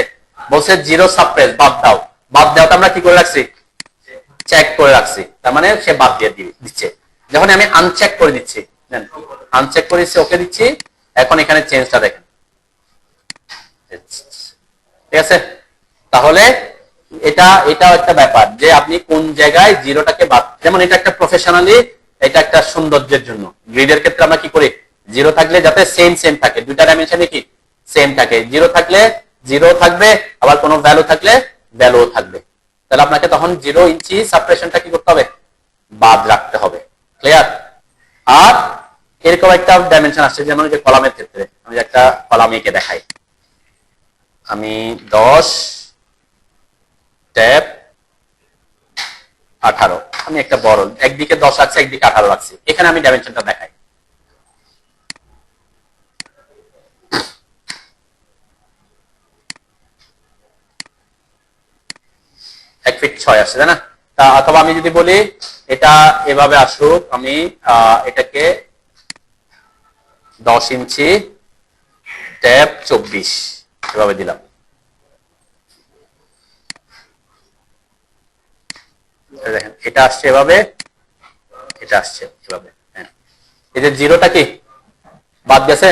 বলছে 0 সাপ্রেস, বাদ দাও। বাদ দেওয়াতে আমরা কি করে রাখছি, চেক করে রাখছি, তার মানে সে বাদ দিয়ে দিচ্ছে। যখন আমি আনচেক করে দিচ্ছি, আনচেক করে দিচ্ছি, ওকে দিচ্ছি, এখন এখানে চেঞ্জটা দেখেন। ঠিক আছে, তাহলে এটাও একটা ব্যাপার যে আপনি কোন জায়গায় 0টাকে বাদ, যেমন এটা একটা প্রফেশনালি, এটা একটা সৌন্দর্যের জন্য। গ্রিডের ক্ষেত্রে আমরা কি করি, 0 থাকলে যাতে সেম থাকে, দুইটা ডাইমেনশনে কি সেম থাকে, 0 থাকলে 0 থাকবে, আবার কোনো ভ্যালু থাকলে ভ্যালুও থাকবে। তাহলে আপনাকে তখন 0 ইঞ্চি সাপ্রেশনটা কি করতে হবে, বাদ রাখতে হবে। ক্লিয়ার? আর এরকম একটা ডাইমেনশন আসছে, যেমন যে কলামের ক্ষেত্রে আমি একটা কলাম এঁকে দেখাই, আমি 10 ট্যাপ 18, আমি একটা বড় একদিকে 10 আছে, একদিকে 18 রাখছি, এখানে আমি ডাইমেনশনটা দেখাই। এক ফিট 6 আসছে, তাই না? অথবা আমি যদি বলি এটা এভাবে আসুক, আমি এটাকে 10 ইঞ্চি ট্যাপ 24 এভাবে দিলাম। দেখেন এটা আসছে এভাবে, এটা আসছে এভাবে। হ্যাঁ, এই যে 0টা কি বাদ গেছে,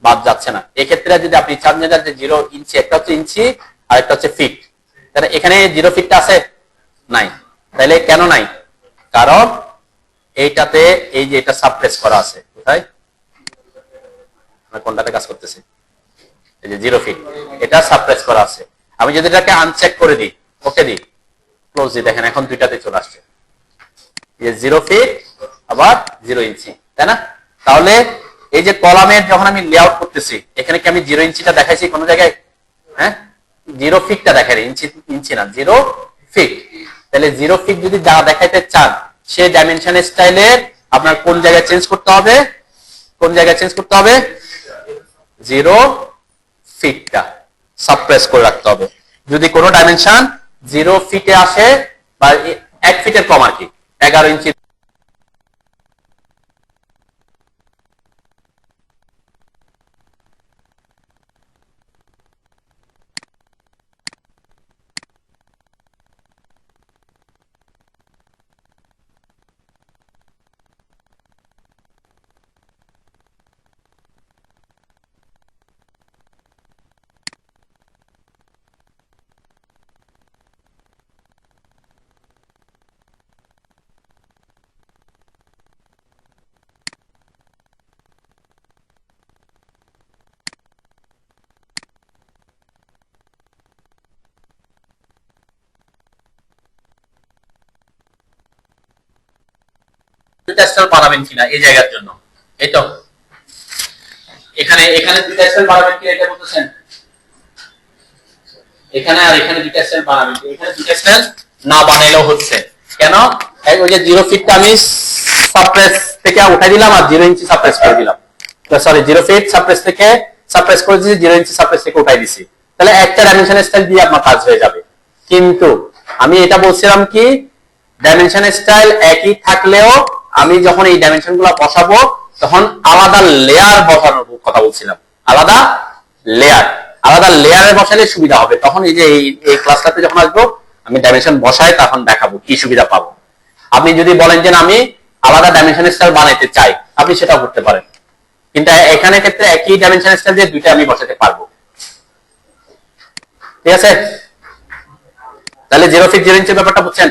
বাদ যাচ্ছে না। এক্ষেত্রে যদি আপনি চান যে 0 ইঞ্চি, একটা হচ্ছে ইঞ্চি আর একটা হচ্ছে ফিট, তাহলে এখানে 0 ফিটটা আছে নাই। তাহলে কেন নাই? কারণ এইটাতে এই যে এটা সাপ্রেস করা আছে, কোথায় কোনটাতে কাজ করতেছে, এই যে 0 ফিট, এটা সাপ্রেস করা আছে। আমি যদি এটাকে আনচেক করে দিই, ওকে দিই, ক্লোজ দিই, দেখেন এখন দুইটাতে চলে আসছে, এই যে 0 ফিট আবার 0 ইঞ্চি, তাই না? তাহলে এই যে কলামের যখন আমি লেআউট করতেছি, এখানে কি আমি 0 ইঞ্চিটা দেখাইছি কোন জায়গায়? হ্যাঁ, 0 ফিটটা দেখাই, ইঞ্চি না, 0 ফিট। তাহলে 0 ফিট যদি যা দেখাইতে চান, সেই ডাইমেনশন স্টাইলের আপনার কোন জায়গায় চেঞ্জ করতে হবে, কোন জায়গায় চেঞ্জ করতে হবে, 0 ফিটটা সাপ্রেস করে রাখতে হবে। যদি কোনো ডাইমেনশন 0 ফিটে আসে বা 1 ফিটের কম আর কি, 11 ইঞ্চি, দুইটা স্টাইল বানাবেন কিনা এই জায়গার জন্য, এই তো এখানে দুইটা স্টাইল বানাবেন কিনা এটা বলতেছেন, এখানে আর এখানে দুইটা স্টাইল বানাবেন, এখানে দুইটা স্টাইল না বানাইলেও হচ্ছে। কেন? ওই যে 0 ফিটটা আমি সাপ্রেস থেকে উঠাই দিলাম আর 0 ইঞ্চি সাপ্রেস করে দিলাম, সরি 0 ফিট সাপ্রেস থেকে সাপ্রেস করে দিয়েছি, 0 ইঞ্চি সাপ্রেস থেকে উঠাই দিছি, তাহলে একটা ডাইমেনশন স্টাইল দিয়ে আপনার কাজ হয়ে যাবে। কিন্তু আমি এটা বলছিলাম কি ডাইমেনশন স্টাইল একই থাকলেও আমি যখন এই ডাইমেনশন গুলো বসাবো তখন আলাদা লেয়ার বসানোর কথা বলছিলাম। আলাদা লেয়ার, আলাদা লেয়ারে বসালে সুবিধা হবে। তখন এই যে এই ক্লাসটাতে যখন আসবো আমি ডাইমেনশন বসাই তখন দেখাবো কি সুবিধা পাবো। আপনি যদি বলেন যে আমি আলাদা ডাইমেনশন স্টাইল বানাইতে চাই, আপনি সেটাও করতে পারেন, কিন্তু এখানে ক্ষেত্রে একই ডাইমেনশন স্টাইল দিয়ে দুইটা আমি বসাতে পারবো। ঠিক আছে, তাহলে 0 ফিট 0 ইঞ্চের ব্যাপারটা বুঝছেন?